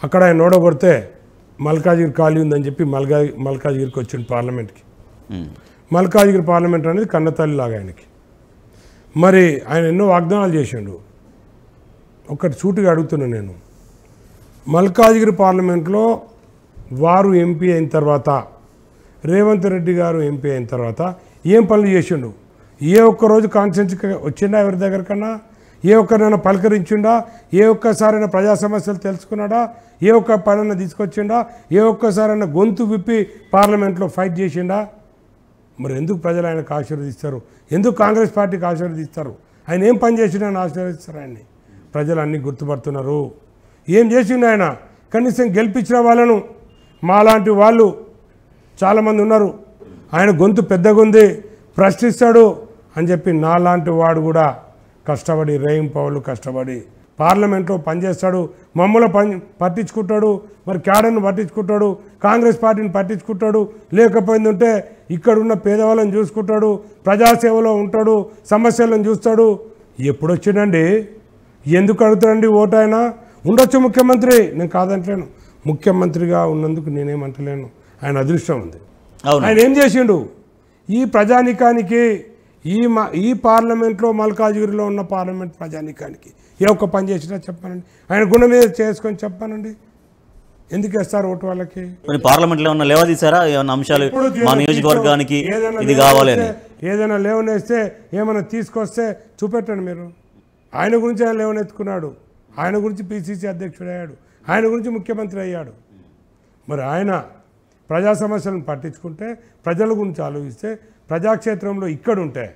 అక్కడ ఆయన ఓడగొడితే మల్కాజ్గిరి ఖాళీ ఉందని చెప్పి మల్కాజ్గిరికి వచ్చింది పార్లమెంట్కి. మల్కాజ్గిరి పార్లమెంట్ అనేది కన్నతల్లి లాగా ఆయనకి. మరి ఆయన ఎన్నో వాగ్దానాలు చేసిండు. ఒకటి సూటిగా అడుగుతున్నాను నేను, మల్కాజ్గిరి పార్లమెంట్లో వారు ఎంపీ అయిన తర్వాత, రేవంత్ రెడ్డి గారు ఎంపీ అయిన తర్వాత ఏం పనులు చేసిండు? ఏ ఒక్కరోజు కాన్స్టిట్యూన్సీకి వచ్చిండా? ఎవరి దగ్గరకన్నా ఏ ఒక్కరైనా పలకరించిండా? ఏ ఒక్కసారైనా ప్రజా సమస్యలు తెలుసుకున్నాడా? ఏ ఒక్క పనైనా తీసుకొచ్చిండా? ఏ ఒక్కసారైనా గొంతు విప్పి పార్లమెంట్లో ఫైట్ చేసిండా? మరి ఎందుకు ప్రజలు ఆయనకు ఆశీర్వదిస్తారు? ఎందుకు కాంగ్రెస్ పార్టీకి ఆశీర్వదిస్తారు? ఆయన ఏం పని చేసినా ఆశీర్వదిస్తారు ఆయన్ని. ప్రజలు అన్నీ గుర్తుపడుతున్నారు. ఏం చేసిండు ఆయన? కనీసం గెలిపించిన వాళ్ళను, మాలాంటి వాళ్ళు చాలామంది ఉన్నారు, ఆయన గొంతు పెద్దగా ఉంది, ప్రశ్నిస్తాడు అని చెప్పి నాలాంటి వాడు కూడా కష్టపడి రేయింపవలు కష్టపడి పార్లమెంట్లో పనిచేస్తాడు, మమ్మల్ని పట్టించుకుంటాడు, మరి క్యాడర్ను పట్టించుకుంటాడు, కాంగ్రెస్ పార్టీని పట్టించుకుంటాడు, లేకపోయిందంటే ఇక్కడున్న పేదవాళ్ళని చూసుకుంటాడు, ప్రజాసేవలో ఉంటాడు, సమస్యలను చూస్తాడు. ఎప్పుడు వచ్చిండండి? ఎందుకు అడుగుతాడండి ఓటు? ఆయన ఉండొచ్చు ముఖ్యమంత్రి, నేను కాదంటలేను. ముఖ్యమంత్రిగా ఉన్నందుకు నేనేమంటలేను, ఆయన అదృష్టం ఉంది. ఆయన ఏం చేసిండు ఈ ప్రజానికానికి? ఈ పార్లమెంట్లో, మల్కాజ్గిరిలో ఉన్న పార్లమెంట్ ప్రజానికానికి ఏ ఒక్క పని చేసినా చెప్పానండి? ఆయన గుణం మీద చేసుకొని చెప్పానండి. ఎందుకు వేస్తారు ఓటు వాళ్ళకి? పార్లమెంట్లో ఉన్న లేవదీసారా ఏమన్నా అంశాలు? మా నియోజకవర్గానికి ఇది కావాలి అని ఏదైనా లేవనేస్తే, ఏమైనా తీసుకొస్తే చూపెట్టండి మీరు. ఆయన గురించి ఆయన లేవనెత్తుకున్నాడు, ఆయన గురించి పిసిసి అధ్యక్షుడు అయ్యాడు, ఆయన గురించి ముఖ్యమంత్రి అయ్యాడు. మరి ఆయన ప్రజా సమస్యలను పట్టించుకుంటే, ప్రజల గురించి ఆలోచిస్తే, ప్రజాక్షేత్రంలో ఇక్కడుంటే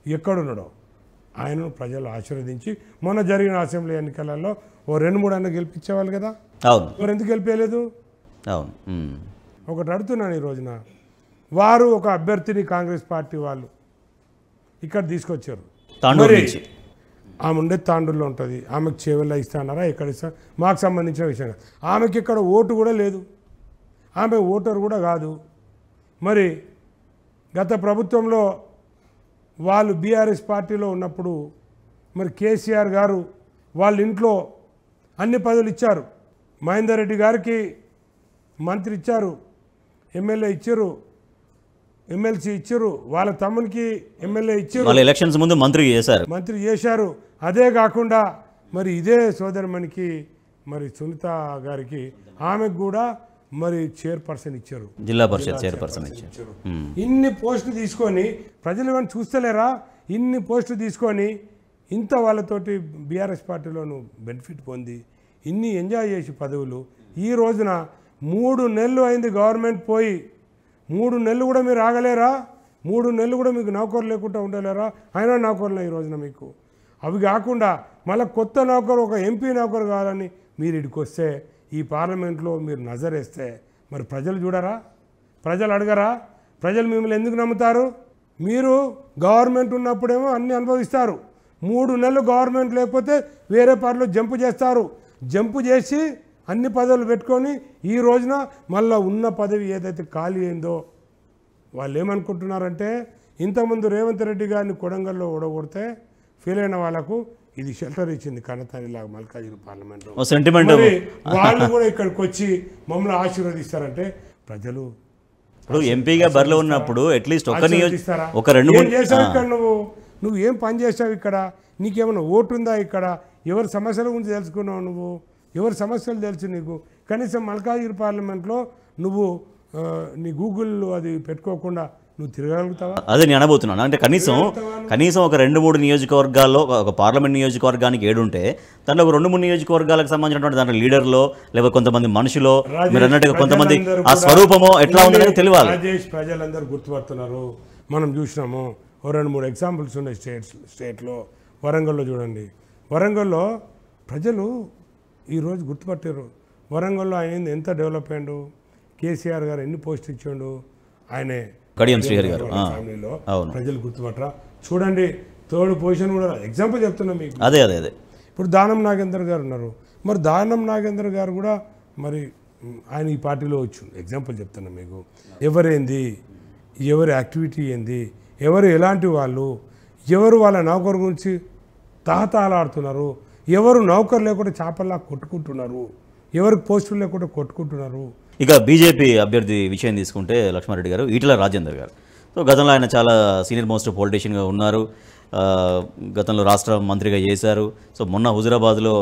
ఎక్కడున్నాడో ఆయనను ప్రజలు ఆశీర్వదించి మొన్న జరిగిన అసెంబ్లీ ఎన్నికలలో ఓ 2-3 అన్న గెలిపించేవాళ్ళు కదా. అవును. మరి ఎందుకు గెలిపేయలేదు? అవును. ఒకటి అడుగుతున్నాను ఈ రోజున, వారు ఒక అభ్యర్థిని కాంగ్రెస్ పార్టీ వాళ్ళు ఇక్కడ తీసుకొచ్చారు. మరి ఆమె ఉండే తాండూరులో ఉంటుంది, ఆమెకు చేవెళ్ళ ఇస్తానారా, ఎక్కడ ఇస్తా మాకు సంబంధించిన విషయం. ఆమెకి ఇక్కడ ఓటు కూడా లేదు, ఆమె ఓటర్ కూడా కాదు. మరి గత ప్రభుత్వంలో వాళ్ళు బీఆర్ఎస్ పార్టీలో ఉన్నప్పుడు మరి కేసీఆర్ గారు వాళ్ళ ఇంట్లో అన్ని పదవులు ఇచ్చారు. మహేందర్ రెడ్డి గారికి మంత్రి ఇచ్చారు, ఎమ్మెల్యే ఇచ్చారు, ఎమ్మెల్సీ ఇచ్చారు, వాళ్ళ తమ్మునికి ఎమ్మెల్యే ఇచ్చారు, ఎలక్షన్స్ ముందు మంత్రి చేశారు. అదే కాకుండా మరి ఇదే సోదరిమణికి మరి సునీత గారికి ఆమెకు కూడా మరి చైర్పర్సన్ ఇచ్చారు, జిల్లా పరిషత్ చైర్పర్సన్ ఇచ్చారు. ఇన్ని పోస్టులు తీసుకొని ప్రజలు ఏమైనా చూస్తలేరా? ఇన్ని పోస్టులు తీసుకొని ఇంత వాళ్ళతోటి బీఆర్ఎస్ పార్టీలోను బెనిఫిట్ పొంది ఇన్ని ఎంజాయ్ చేసి పదవులు ఈ రోజున 3 నెలలు అయింది గవర్నమెంట్ పోయి, 3 నెలలు కూడా మీరు ఆగలేరా? 3 నెలలు కూడా మీకు నౌకరు లేకుండా ఉండలేరా? అయినా నౌకరులు ఈ రోజున మీకు. అవి కాకుండా మళ్ళీ కొత్త నౌకరు, ఒక ఎంపీ నౌకరు కావాలని మీరు ఇక్కడికి వస్తే, ఈ పార్లమెంట్లో మీరు నజరేస్తే మరి ప్రజలు చూడరా? ప్రజలు అడగరా? ప్రజలు మిమ్మల్ని ఎందుకు నమ్ముతారు? మీరు గవర్నమెంట్ ఉన్నప్పుడేమో అన్నీ అనుభవిస్తారు, 3 నెలలు గవర్నమెంట్ లేకపోతే వేరే పార్టీలో జంపు చేస్తారు. జంపు చేసి అన్ని పదవులు పెట్టుకొని ఈ రోజున మళ్ళీ ఉన్న పదవి ఏదైతే ఖాళీ అయిందో వాళ్ళు ఏమనుకుంటున్నారంటే, ఇంతకుముందు రేవంత్ రెడ్డి గారిని కొడంగల్లో ఓడగొడితే ఫెయిల్ అయిన వాళ్ళకు ఇది షెల్టర్ ఇచ్చింది కనతల్లిలాగా మల్కాజ్గిరి పార్లమెంట్లో. వాళ్ళు కూడా ఇక్కడికి వచ్చి మమ్మల్ని ఆశీర్వదిస్తారంటే ప్రజలు ఎంపీగా బరిలో ఉన్నప్పుడు అట్లీస్ట్ ఒక 2-3 చేసావు ఇక్కడ, నువ్వు ఏం పని చేసావు ఇక్కడ? నీకేమైనా ఓటు ఉందా ఇక్కడ? ఎవరి సమస్యల గురించి తెలుసుకున్నావు నువ్వు? ఎవరి సమస్యలు తెలుసు నీకు? కనీసం మల్కాజ్గిరి పార్లమెంట్లో నువ్వు నీ గూగుల్ అది పెట్టుకోకుండా నువ్వు తిరగలుగుతావా? అదే నేను అనబోతున్నాను. అంటే కనీసం ఒక 2-3 నియోజకవర్గాల్లో, ఒక పార్లమెంట్ నియోజకవర్గానికి 7 ఉంటే దాంట్లో ఒక 2-3 నియోజకవర్గాలకు సంబంధించినటువంటి దాంట్లో లీడర్లో లేకపోతే కొంతమంది మనుషులో మీరు అన్నట్టుగా కొంతమంది ఆ స్వరూపమో ఎట్లా ఉందనేది తెలియాలి. రాజేష్, ప్రజలందరూ గుర్తుపడుతున్నారు. మనం చూసినాము, ఓ 2-3 ఎగ్జాంపుల్స్ ఉన్నాయి స్టేట్లో. వరంగల్లో చూడండి, వరంగల్లో ప్రజలు ఈరోజు గుర్తుపట్టారు. వరంగల్లో ఆయన ఎంత డెవలప్ అయ్యాడు, కేసీఆర్ గారు ఎన్ని పోస్టులు ఇచ్చాడు, ఆయనే కడియం శ్రీహరి గారు ఫ్యామిలీలో ప్రజలు గుర్తుపట్టరా? చూడండి, 3rd పొజిషన్ కూడా ఎగ్జాంపుల్ చెప్తున్నా మీకు. అదే ఇప్పుడు దానం నాగేందర్ గారు ఉన్నారు. మరి దానం నాగేందర్ గారు కూడా మరి ఆయన ఈ పార్టీలో వచ్చు. ఎగ్జాంపుల్ చెప్తున్నా మీకు. ఎవరేంది, ఎవరి యాక్టివిటీ ఏంది, ఎవరు ఎలాంటి వాళ్ళు, ఎవరు వాళ్ళ నౌకరు గురించి తహతహలాడుతున్నారు, ఎవరు నౌకరు లేకుండా చేపల్లా కొట్టుకుంటున్నారు, ఎవరికి పోస్టులు లేకుండా కొట్టుకుంటున్నారు. ఇక బీజేపీ అభ్యర్థి విషయం తీసుకుంటే లక్ష్మారెడ్డి గారు, ఈటెల రాజేందర్ గారు. సో గతంలో ఆయన చాలా సీనియర్ మోస్ట్ పొలిటీషియన్గా ఉన్నారు, గతంలో రాష్ట్ర మంత్రిగా చేశారు. సో మొన్న హుజురాబాద్లో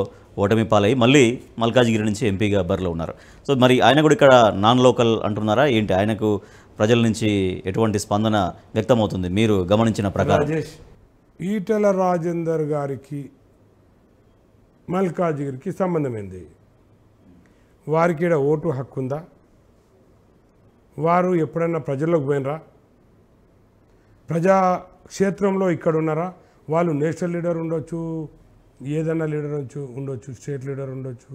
ఓటమి పాలై మళ్ళీ మల్కాజ్గిరి నుంచి ఎంపీగా బరిలో ఉన్నారు. సో మరి ఆయన కూడా ఇక్కడ నాన్ లోకల్ అంటున్నారా ఏంటి? ఆయనకు ప్రజల నుంచి ఎటువంటి స్పందన వ్యక్తమవుతుంది మీరు గమనించిన ప్రకారం? ఈటెల రాజేందర్ గారికి మల్కాజ్గిరికి సంబంధం ఏంది? వారికి ఇక్కడ ఓటు హక్కు ఉందా? వారు ఎప్పుడన్నా ప్రజల్లోకి పోయినరా? ప్రజాక్షేత్రంలో ఇక్కడ ఉన్నారా? వాళ్ళు నేషనల్ లీడర్ ఉండొచ్చు, ఏదన్నా లీడర్ ఉండొచ్చు, స్టేట్ లీడర్ ఉండొచ్చు,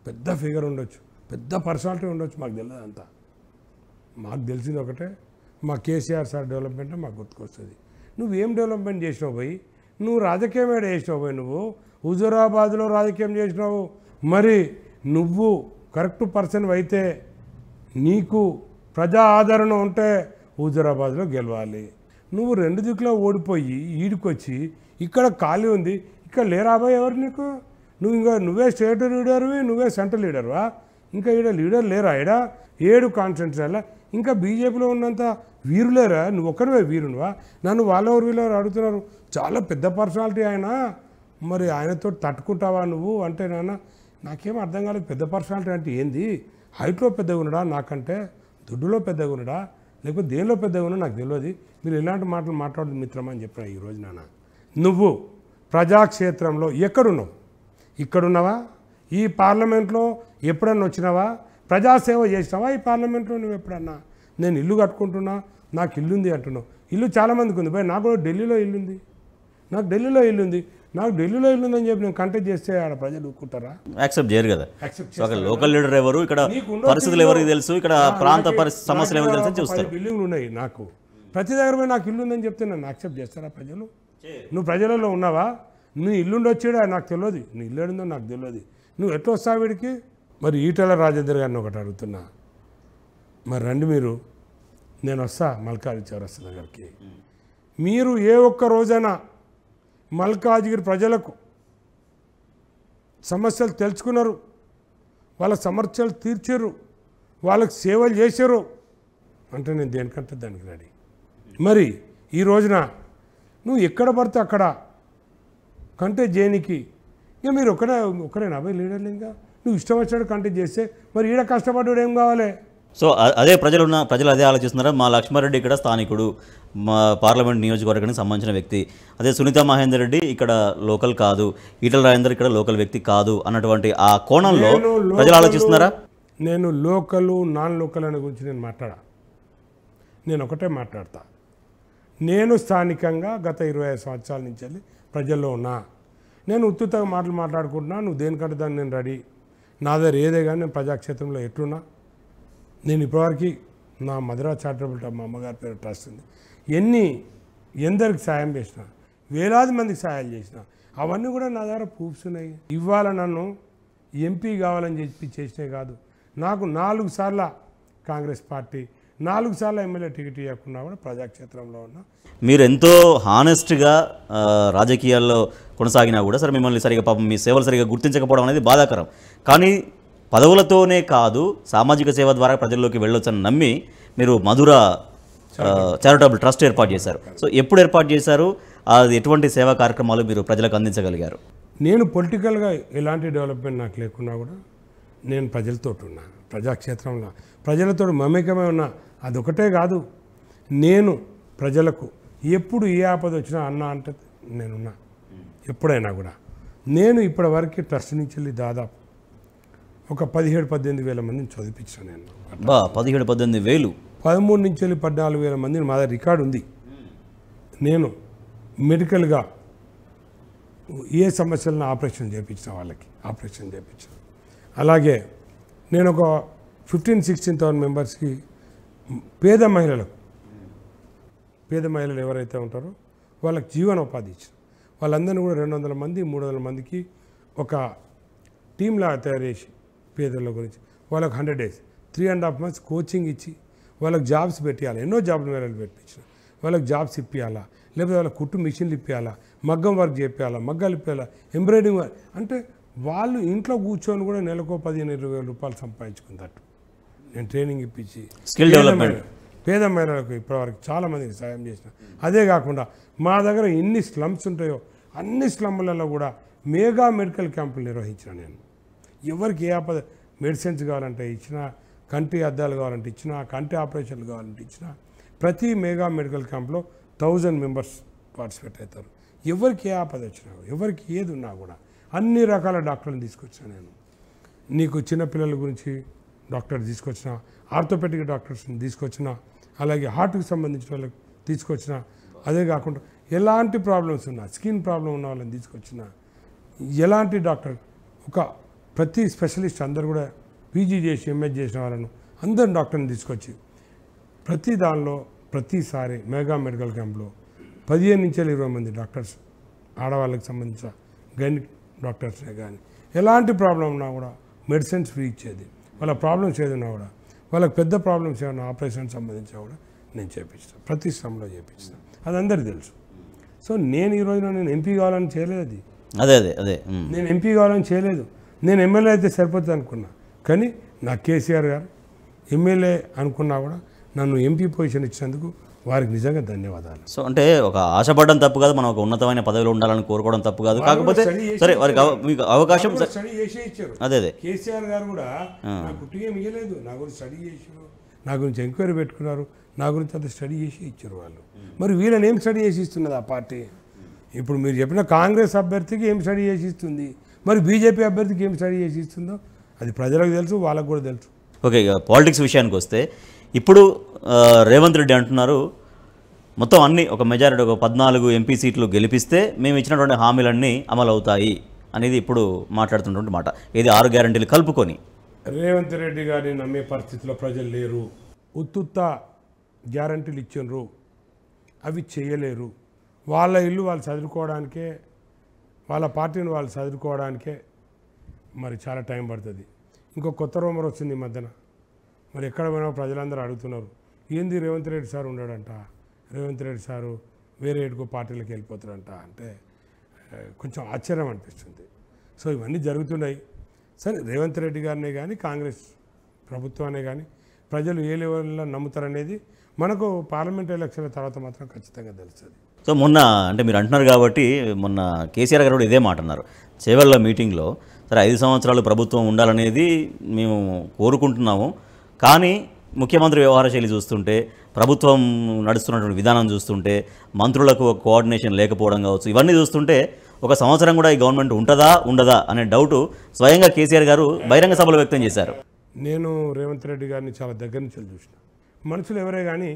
పెద్ద ఫిగర్ ఉండొచ్చు, పెద్ద పర్సనాలిటీ ఉండొచ్చు. మాకు తెలియదు అంతా. మాకు తెలిసింది ఒకటే, మా కేసీఆర్ సార్ డెవలప్మెంట్ మాకు గుర్తుకొస్తుంది. నువ్వేం డెవలప్మెంట్ చేసినావు పోయి? నువ్వు రాజకీయం ఏడ చేసినావు పోయి? నువ్వు హుజురాబాద్లో రాజకీయం చేసినావు. మరి నువ్వు కరెక్ట్ పర్సన్ అయితే, నీకు ప్రజా ఆదరణ ఉంటే హుజురాబాద్లో గెలవాలి. నువ్వు 2 దిక్కులో ఓడిపోయి ఈడికొచ్చి ఇక్కడ ఖాళీ ఉంది, ఇక్కడ లేరాబాయ్ ఎవరు నీకు? నువ్వే స్టేట్ లీడర్వి, నువ్వే సెంట్రల్ లీడర్వా? ఇంకా ఈడ లీడర్ లేరా? ఈడ 7 కాన్స్టిట్యూన్సీల ఇంకా బీజేపీలో ఉన్నంత వీరులేరా? నువ్వు ఒక్కరివే వీరునువా? నన్ను వాళ్ళెవరు వీళ్ళెవరు అడుగుతున్నారు. చాలా పెద్ద పర్సనాలిటీ ఆయన, మరి ఆయనతో తట్టుకుంటావా నువ్వు అంటే నాకేం అర్థం కాలేదు. పెద్ద పర్సనాలిటీ అంటే ఏంది? హైట్లో పెద్దగా ఉన్నాడా నాకంటే, దుడ్డులో పెద్దగా ఉన్నాడా, లేకపోతే దేనిలో పెద్దగా ఉన్నా నాకు తెలియదు. మీరు ఇలాంటి మాటలు మాట్లాడదు మిత్రమా అని చెప్పిన ఈరోజు నువ్వు ప్రజాక్షేత్రంలో ఎక్కడున్నావు? ఇక్కడున్నావా? ఈ పార్లమెంట్లో ఎప్పుడన్నా వచ్చినావా? ప్రజాసేవ చేసినావా ఈ పార్లమెంట్లో నువ్వు ఎప్పుడన్నా? నేను ఇల్లు కట్టుకుంటున్నా, నాకు ఇల్లుంది అంటున్నావు. ఇల్లు చాలామందికి ఉంది భయ్, నాకు కూడా ఢిల్లీలో ఇల్లుంది, నాకు ఢిల్లీలో ఇల్లుందని చెప్పి నేను కంటెక్ట్ చేస్తే ఆడ ప్రజలు ఊరుకుంటారా? యాక్సెప్ట్ చేయరు కదా. లోకల్ లీడర్ ఎవరు, ఇక్కడ పరిస్థితులు ఎవరికి తెలుసు, ఇక్కడ ప్రాంత సమస్యలు ఎవరికి తెలుసు అని చూస్తారు. బిల్డింగ్లు ఉన్నాయి నాకు, ప్రతి దగ్గర పోయి నాకు ఇల్లు ఉందని చెప్తే నన్ను యాక్సెప్ట్ చేస్తారా ప్రజలు? నువ్వు ప్రజలలో ఉన్నావా? నువ్వు ఇల్లుండి వచ్చాడా నాకు తెలియదు, నీ ఇల్లు ఏడుందో నాకు తెలియదు. నువ్వు ఎట్లా వస్తావు వీడికి? మరి ఈటెల రాజేందర్ గారిని ఒకటి అడుగుతున్నా, మరి రండి మీరు, నేను వస్తా మల్కాజ్గిరి చౌరస్తా దగ్గరికి. మీరు ఏ ఒక్క రోజైనా మల్కాజ్గిరి ప్రజలకు సమస్యలు తెలుసుకున్నారు, వాళ్ళ సమస్యలు తీర్చారు, వాళ్ళకి సేవలు చేశారు అంటే నేను దేనికంటే దానికి రెడీ. మరి ఈ రోజున నువ్వు ఎక్కడ పడితే అక్కడ కంటెస్ట్ చేయనికి ఇంకా మీరు ఒకరేనా అబ్బాయి లీడర్లు? ఇంకా నువ్వు ఇష్టం వచ్చినట్టు కంటెస్ట్ చేస్తే మరి ఈడ కష్టపడ్డాడు ఏం కావాలి? సో అదే ప్రజలు అదే ఆలోచిస్తున్నారా? మా లక్ష్మారెడ్డి ఇక్కడ స్థానికుడు, మా పార్లమెంట్ నియోజకవర్గానికి సంబంధించిన వ్యక్తి, అదే సునీతా మహేందర్ రెడ్డి ఇక్కడ లోకల్ కాదు, ఈటెల రాజేందర్ ఇక్కడ లోకల్ వ్యక్తి కాదు అన్నటువంటి ఆ కోణంలో ప్రజలు ఆలోచిస్తున్నారా? నేను లోకలు నాన్ లోకల్ అనే గురించి నేను నేను ఒకటే మాట్లాడతా. నేను స్థానికంగా గత 25 సంవత్సరాల నుంచి వెళ్ళి ప్రజల్లో ఉన్నా. నేను ఉత్తుతగా మాట్లాడుకుంటున్నా, నువ్వు దేనికంటే దాన్ని నేను రెడీ. నా దగ్గర ఏదే కానీ నేను ప్రజాక్షేత్రంలో ఎట్లున్నా. నేను ఇప్పటివరకు నా మధురా చారిటబుల్ మా అమ్మగారి పేరు ట్రస్ట్ ఉంది, ఎందరికి సాయం చేసిన, వేలాది మందికి సాయాలు చేసిన, అవన్నీ కూడా నా దగ్గర ప్రూఫ్స్ ఉన్నాయి. ఇవాళ నన్ను ఎంపీ కావాలని చెప్పి చేసినే కాదు, నాకు 4 సార్లు కాంగ్రెస్ పార్టీ 4 సార్లు ఎమ్మెల్యే టికెట్ ఇవ్వకుండా కూడా ప్రజాక్షేత్రంలో ఉన్నా. మీరు ఎంతో హానెస్ట్గా రాజకీయాల్లో కొనసాగినా కూడా సరే మిమ్మల్ని సరిగా పాపం మీ సేవలు సరిగా గుర్తించకపోవడం అనేది బాధాకరం. కానీ పదవులతోనే కాదు, సామాజిక సేవ ద్వారా ప్రజల్లోకి వెళ్ళొచ్చని నమ్మి మీరు మధురా చారిటబుల్ ట్రస్ట్ ఏర్పాటు చేశారు. సో ఎప్పుడు ఏర్పాటు చేశారు, అది ఎటువంటి సేవా కార్యక్రమాలు మీరు ప్రజలకు అందించగలిగారు? నేను పొలిటికల్గా ఎలాంటి డెవలప్మెంట్ నాకు లేకున్నా కూడా నేను ప్రజలతో ఉన్నా, ప్రజాక్షేత్రంలో ప్రజలతో మమేకమే ఉన్నా. అదొకటే కాదు, నేను ప్రజలకు ఎప్పుడు ఏ ఆపద వచ్చినా అన్నా అంటే నేనున్నా ఎప్పుడైనా కూడా. నేను ఇప్పటి వరకు ట్రస్ట్ నుంచి వెళ్ళి దాదాపు ఒక 17-18 వేల మందిని చదివించాను. నేను 17-18 వేలు 13 నుంచి వెళ్ళి 14 వేల మందిని మా దగ్గర రికార్డు ఉంది. నేను మెడికల్గా ఏ సమస్యలను ఆపరేషన్ చేయించిన వాళ్ళకి ఆపరేషన్ చేయించాను. అలాగే నేను ఒక 15-16,000 మెంబర్స్కి పేద మహిళలు ఎవరైతే ఉంటారో వాళ్ళకి జీవనోపాధి ఇచ్చారు. వాళ్ళందరినీ కూడా 200 మంది 300 మందికి ఒక టీంలా తయారు చేసి పేదల గురించి వాళ్ళకి 100 days 3.5 months కోచింగ్ ఇచ్చి వాళ్ళకి జాబ్స్ పెట్టియాలి. ఎన్నో జాబ్లు వేరేలు పెట్టించిన వాళ్ళకి జాబ్స్ ఇప్పియాలా, లేకపోతే వాళ్ళకి కుట్టు మిషన్లు ఇప్పియాలా, మగ్గం వర్క్ చేయాలా, మగ్గాలు ఇప్పియాలా, ఎంబ్రాయిడింగ్ వర్క్. అంటే వాళ్ళు ఇంట్లో కూర్చొని కూడా నెలకు 15-20 వేల రూపాయలు సంపాదించుకున్నట్టు నేను ట్రైనింగ్ ఇప్పించి స్కిల్ డెవలప్మెంట్ పేద మహిళలకు ఇప్పటివరకు చాలామందికి సాయం చేసిన. అదే కాకుండా మా దగ్గర ఎన్ని స్లమ్స్ ఉంటాయో అన్ని స్లమ్లలో కూడా మెగా మెడికల్ క్యాంపులు నిర్వహించిన. నేను ఎవరికి ఏ ఆపద మెడిసిన్స్ కావాలంటే ఇచ్చిన, కంటి అద్దాలు కావాలంటే ఇచ్చిన, కంటి ఆపరేషన్లు కావాలంటే ఇచ్చిన. ప్రతి మెగా మెడికల్ క్యాంప్లో 1000 మెంబర్స్ పార్టిసిపేట్ అవుతారు. ఎవరికి ఏ ఆపద వచ్చినా, ఎవరికి ఏది ఉన్నా కూడా అన్ని రకాల డాక్టర్లను తీసుకొచ్చిన. నేను నీకు చిన్నపిల్లల గురించి డాక్టర్ తీసుకొచ్చిన, ఆర్థోపెడిక్ డాక్టర్స్ని తీసుకొచ్చిన, అలాగే హార్ట్కి సంబంధించిన వాళ్ళకి తీసుకొచ్చిన. అదే కాకుండా ఎలాంటి ప్రాబ్లమ్స్ ఉన్నా, స్కిన్ ప్రాబ్లం ఉన్న వాళ్ళని తీసుకొచ్చిన. ఎలాంటి డాక్టర్ ఒక ప్రతి స్పెషలిస్ట్ అందరు కూడా పీజీ చేసి ఎంఎస్ చేసిన వాళ్ళను అందరు డాక్టర్ని తీసుకొచ్చి ప్రతి దానిలో ప్రతిసారి మెగా మెడికల్ క్యాంప్లో 15 నుంచి 20 మంది డాక్టర్స్ ఆడవాళ్ళకి సంబంధించిన గైనిక్ డాక్టర్సే కానీ ఎలాంటి ప్రాబ్లం ఉన్నా కూడా మెడిసిన్స్ ఫ్రీ ఇచ్చేది. వాళ్ళ ప్రాబ్లమ్స్ ఏదైనా కూడా, వాళ్ళకి పెద్ద ప్రాబ్లమ్స్ ఏమైనా ఆపరేషన్ సంబంధించినా కూడా నేను చేయించాను, ప్రతి శ్రమలో చేయించాను. అది అందరికీ తెలుసు. సో నేను ఈరోజు నేను ఎంపీ కావాలని చేయలేదు అది, అదే అదే అదే నేను ఎంపీ కావాలని చేయలేదు, నేను ఎమ్మెల్యే అయితే సరిపోతుంది అనుకున్నా. కానీ నా కేసీఆర్ గారు ఎమ్మెల్యే అనుకున్నా కూడా నన్ను ఎంపీ పొజిషన్ ఇచ్చినందుకు వారికి నిజంగా ధన్యవాదాలు. సో అంటే ఒక ఆశపడడం తప్పు కాదు, మనం ఒక ఉన్నతమైన పదవిలో ఉండాలని కోరుకోవడం తప్పు కాదు. కాకపోతే సరే వారికి మీకు అవకాశం స్టడీ చేసే ఇచ్చారు. అదే అదే కేసీఆర్ గారు కూడా నాకు పుట్టిగా ఇవ్వలేదు, నా గురించి స్టడీ చేసారు, నా గురించి ఎంక్వైరీ పెట్టుకున్నారు, నా గురించి అంత స్టడీ చేసి ఇచ్చారు వాళ్ళు. మరి వీళ్ళని ఏం స్టడీ చేసి ఇస్తున్నది ఆ పార్టీ? ఇప్పుడు మీరు చెప్పిన కాంగ్రెస్ అభ్యర్థికి ఏం స్టడీ చేసి ఇస్తుంది, మరి బీజేపీ అభ్యర్థికి ఏం స్టడీ చేసి ఇస్తుందో అది ప్రజలకు తెలుసు, వాళ్ళకు కూడా తెలుసు. ఓకే, ఇక పాలిటిక్స్ విషయానికి వస్తే ఇప్పుడు రేవంత్ రెడ్డి అంటున్నారు మొత్తం అన్ని ఒక మెజారిటీ ఒక 14 ఎంపీ సీట్లు గెలిపిస్తే మేము ఇచ్చినటువంటి హామీలన్నీ అమలు అవుతాయి అనేది ఇప్పుడు మాట్లాడుతున్నటువంటి మాట. ఇది 6 గ్యారంటీలు కలుపుకొని. రేవంత్ రెడ్డి గారిని నమ్మే పరిస్థితిలో ప్రజలు లేరు. ఉత్తుత్త గ్యారంటీలు ఇచ్చిండ్రు, అవి చేయలేరు. వాళ్ళ ఇల్లు వాళ్ళు చదువుకోవడానికే, వాళ్ళ పార్టీని వాళ్ళు చదువుకోవడానికే మరి చాలా టైం పడుతుంది. ఇంకో కొత్త రూమర్ వచ్చింది ఈ మధ్యన, మరి ఎక్కడ పోయినా ప్రజలందరూ అడుగుతున్నారు, ఏంది రేవంత్ రెడ్డి సార్ ఉన్నాడంట, రేవంత్ రెడ్డి సారు వేరే ఎటుకో పార్టీలకు వెళ్ళిపోతారంట అంటే కొంచెం ఆశ్చర్యం అనిపిస్తుంది. సో ఇవన్నీ జరుగుతున్నాయి. సరే, రేవంత్ రెడ్డి గారినే కానీ కాంగ్రెస్ ప్రభుత్వాన్ని కానీ ప్రజలు ఏ లెవెల్లో నమ్ముతారనేది మనకు పార్లమెంట్ ఎలక్షన్ల తర్వాత మాత్రం ఖచ్చితంగా తెలుస్తుంది. సో మొన్న అంటే మీరు అంటున్నారు కాబట్టి మొన్న కేసీఆర్ గారు కూడా ఇదే మాట అన్నారు చేవెళ్ళ మీటింగ్లో. సరే 5 సంవత్సరాలు ప్రభుత్వం ఉండాలనేది మేము కోరుకుంటున్నాము, కానీ ముఖ్యమంత్రి వ్యవహార శైలి చూస్తుంటే, ప్రభుత్వం నడుస్తున్నటువంటి విధానం చూస్తుంటే, మంత్రులకు కోఆర్డినేషన్ లేకపోవడం కావచ్చు, ఇవన్నీ చూస్తుంటే ఒక సంవత్సరం కూడా ఈ గవర్నమెంట్ ఉంటుందా ఉండదా అనే డౌటు స్వయంగా కేసీఆర్ గారు బహిరంగ సభలో వ్యక్తం చేశారు. నేను రేవంత్ రెడ్డి గారిని చాలా దగ్గర నుంచి చూసిన. మనుషులు ఎవరే కానీ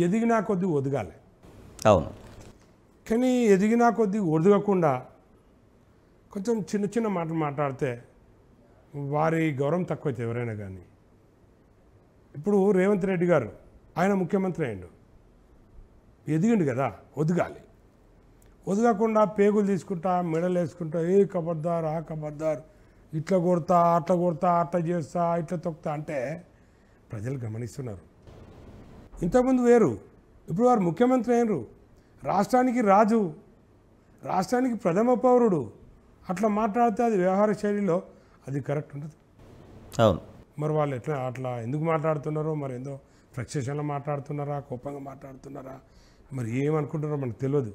ఎదిగినా కొద్దీ ఒదగాలి. అవును, కానీ ఎదిగినా కొద్దీ ఒదగకుండా కొంచెం చిన్న చిన్న మాటలు మాట్లాడితే వారి గౌరవం తక్కువైతే ఎవరైనా కానీ. ఇప్పుడు రేవంత్ రెడ్డి గారు ఆయన ముఖ్యమంత్రి అయ్యిండు, ఎదిగిండు కదా, ఒదగాలి. ఒదగకుండా పేగులు తీసుకుంటా, మెడలు వేసుకుంటా, ఏ కబద్దార్ ఆ కబద్దార్, ఇట్లా కొడతా అట్లా కొడతా, అట్లా చేస్తా ఇట్లా తొక్కుతా అంటే ప్రజలు గమనిస్తున్నారు. ఇంతకుముందు వేరు, ఇప్పుడు వారు ముఖ్యమంత్రి అయినరు, రాష్ట్రానికి రాజు, రాష్ట్రానికి ప్రథమ పౌరుడు. అట్లా మాట్లాడితే అది వ్యవహార శైలిలో అది కరెక్ట్ ఉండదు. అవును, మరి వాళ్ళు ఎట్లా అట్లా ఎందుకు మాట్లాడుతున్నారో, మరి ఏందో ఫ్రస్ట్రేషన్లో మాట్లాడుతున్నారా, కోపంగా మాట్లాడుతున్నారా, మరి ఏమనుకుంటున్నారో మనకు తెలియదు.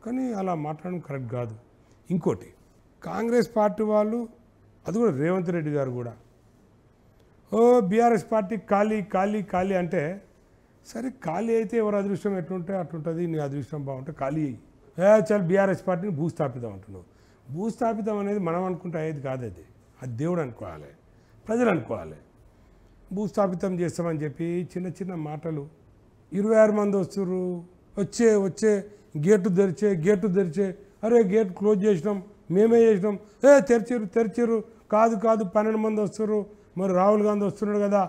కానీ అలా మాట్లాడడం కరెక్ట్ కాదు. ఇంకోటి, కాంగ్రెస్ పార్టీ వాళ్ళు, అది కూడా రేవంత్ రెడ్డి గారు కూడా బీఆర్ఎస్ పార్టీ ఖాళీ ఖాళీ ఖాళీ అంటే, సరే ఖాళీ అయితే ఎవరు అదృష్టం ఎట్లుంటే అట్లుంటుంది, నీ అదృష్టం బాగుంటే ఖాళీ చాలా బీఆర్ఎస్ పార్టీని భూస్థాపితం అంటున్నావు. భూస్థాపితం అనేది మనం అనుకుంటే అయ్యేది కాదు, అది దేవుడు అనుకోవాలి, ప్రజలు అనుకోవాలి. భూస్థాపితం చేస్తామని చెప్పి చిన్న చిన్న మాటలు, 26 మంది వస్తున్నారు, వచ్చే గేటు తెరిచే, అరే గేట్ క్లోజ్ చేసినాం, మేమే చేసినాం, తెరిచిరు కాదు 12 మంది వస్తున్నారు, మరి రాహుల్ గాంధీ వస్తున్నాడు కదా,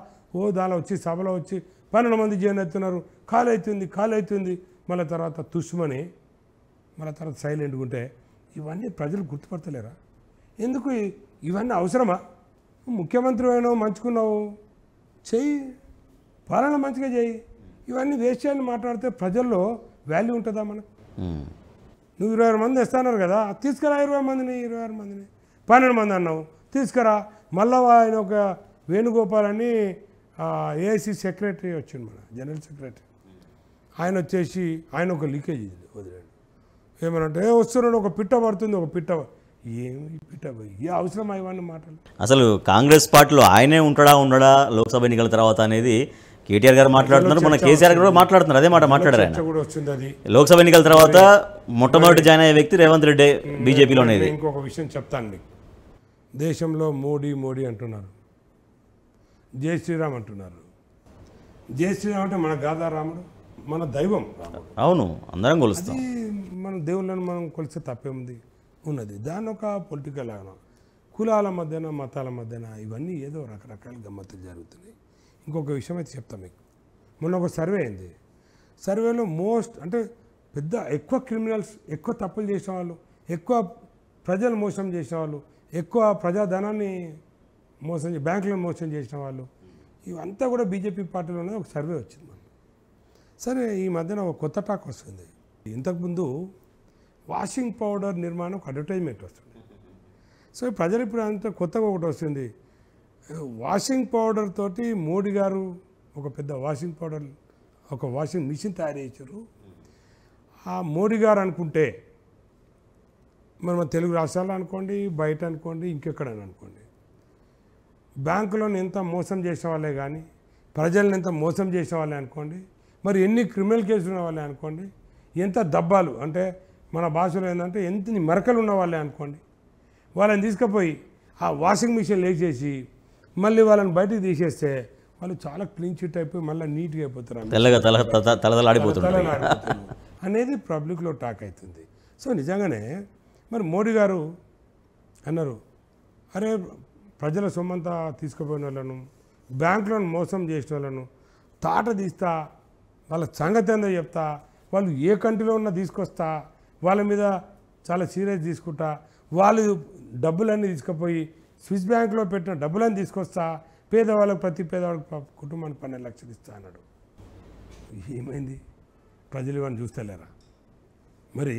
దానిలో వచ్చి సభలో వచ్చి 12 మంది జాయిన్ అవుతున్నారు, ఖాళీ అవుతుంది, మళ్ళీ తర్వాత తుష్మని, మళ్ళీ తర్వాత సైలెంట్గా ఉంటే ఇవన్నీ ప్రజలు గుర్తుపడతలేరా? ఎందుకు ఇవన్నీ అవసరమా? ముఖ్యమంత్రి అయినావు, మంచుకున్నావు, చెయ్యి, పాలన మంచిగా చెయ్యి. ఇవన్నీ వేస్ట్ మాట్లాడితే ప్రజల్లో వాల్యూ ఉంటుందా మనకు? నువ్వు 26 మంది ఇస్తాన్నారు కదా, తీసుకురా 26 మందిని 12 మంది అన్నావు, తీసుకురా. మళ్ళా ఆయన ఒక వేణుగోపాల్ అని ఏఐసి సెక్రటరీ వచ్చింది, మన జనరల్ సెక్రటరీ, ఆయన వచ్చేసి ఆయన ఒక లీకేజ్ వదిలేడు. ఏమనంటే వస్తున్నాడు, ఒక పిట్ట పడుతుంది, ఏమి పిట్ట, ఏ అవసరం ఇవన్నీ మాటలు. అసలు కాంగ్రెస్ పార్టీలో ఆయనే ఉండడా లోక్సభ ఎన్నికల తర్వాత అనేది కేటీఆర్ గారు మాట్లాడుతున్నారు, మన కేసీఆర్ గారు మాట్లాడుతున్నారు, అదే మాట మాట్లాడారు ఆయన. లోక్సభ ఎన్నికల తర్వాత మొట్టమొదటి జాయిన్ అయ్యే వ్యక్తి రేవంత్ రెడ్డి బీజేపీలోనే. ఇంకొక విషయం చెప్తాను మీకు, దేశంలో మోడీ అంటున్నారు, జై శ్రీరామ్ అంటున్నారు. జై శ్రీరామ్ అంటే మన గాదా రాముడు, మన దైవం రాముడు. అవును, అందరం కొలుస్తాం. మన దేవుళ్ళని మనం కొలిస్తే తప్పేముంది ఉన్నది. దాన్ని ఒక పొలిటికల్ కులాల మధ్యన, మతాల మధ్యన ఇవన్నీ ఏదో రకరకాల గమ్మత్తులు జరుగుతున్నాయి. ఇంకొక విషయం అయితే చెప్తాను మీకు, మొన్న ఒక సర్వే అయింది. సర్వేలో ఎక్కువ క్రిమినల్స్, ఎక్కువ తప్పులు చేసిన వాళ్ళు, ఎక్కువ ప్రజలు మోసం చేసిన వాళ్ళు, ఎక్కువ ప్రజాధనాన్ని బ్యాంకులను మోసం చేసిన వాళ్ళు, ఇవంతా కూడా బీజేపీ పార్టీలో ఉన్నది. ఒక సర్వే వచ్చింది. సరే, ఈ మధ్యన ఒక కొత్త టాక్ వస్తుంది, ఇంతకుముందు వాషింగ్ పౌడర్ నిర్మాణం ఒక అడ్వర్టైజ్మెంట్ వస్తుంది. సో ప్రజలు ఇప్పుడు అంత కొత్తగా ఒకటి వస్తుంది, వాషింగ్ పౌడర్ తోటి మోడీ గారు ఒక పెద్ద వాషింగ్ పౌడర్ ఒక వాషింగ్ మిషన్ తయారు చేశారు. ఆ మోడీ గారు అనుకుంటే మన తెలుగు రాష్ట్రాల్లో అనుకోండి, బయట అనుకోండి, ఇంకెక్కడైనా అనుకోండి, బ్యాంకులను ఎంత మోసం చేసిన వాళ్ళే కానీ, ప్రజలను ఎంత మోసం చేసిన వాళ్ళే అనుకోండి, మరి ఎన్ని క్రిమినల్ కేసులు ఉన్న వాళ్ళే అనుకోండి, ఎంత దబ్బాలు అంటే మన భాషలో ఏంటంటే ఎంత మరకలు ఉన్న వాళ్ళే అనుకోండి, వాళ్ళని తీసుకుపోయి ఆ వాషింగ్ మిషన్ లేచేసి మళ్ళీ వాళ్ళని బయటికి తీసేస్తే వాళ్ళు చాలా క్లీన్ చిట్ అయిపోయి మళ్ళీ నీట్గా అయిపోతారు, తెల్లగా తలదలాడిపోతున్నారు అనేది పబ్లిక్లో టాక్ అవుతుంది. సో నిజంగానే మరి మోడీ గారు అన్నారు, అరే ప్రజల సొమ్మంతా తీసుకుపోయిన వాళ్ళను, బ్యాంకులను మోసం చేసిన వాళ్ళను తాట తీస్తా, వాళ్ళ సంగతి ఏందో చెప్తా, వాళ్ళు ఏ కంట్రీలో ఉన్నా తీసుకొస్తా, వాళ్ళ మీద చాలా సీరియస్ తీసుకుంటా, వాళ్ళు డబ్బులన్నీ తీసుకుపోయి స్విస్ బ్యాంకులో పెట్టిన డబ్బులన్నీ తీసుకొస్తా, పేదవాళ్ళకి ప్రతి పేదవాళ్ళకి కుటుంబానికి 12 లక్షలు ఇస్తా అన్నాడు. ఏమైంది? ప్రజలు ఇవన్నీ చూస్తలేరా? మరి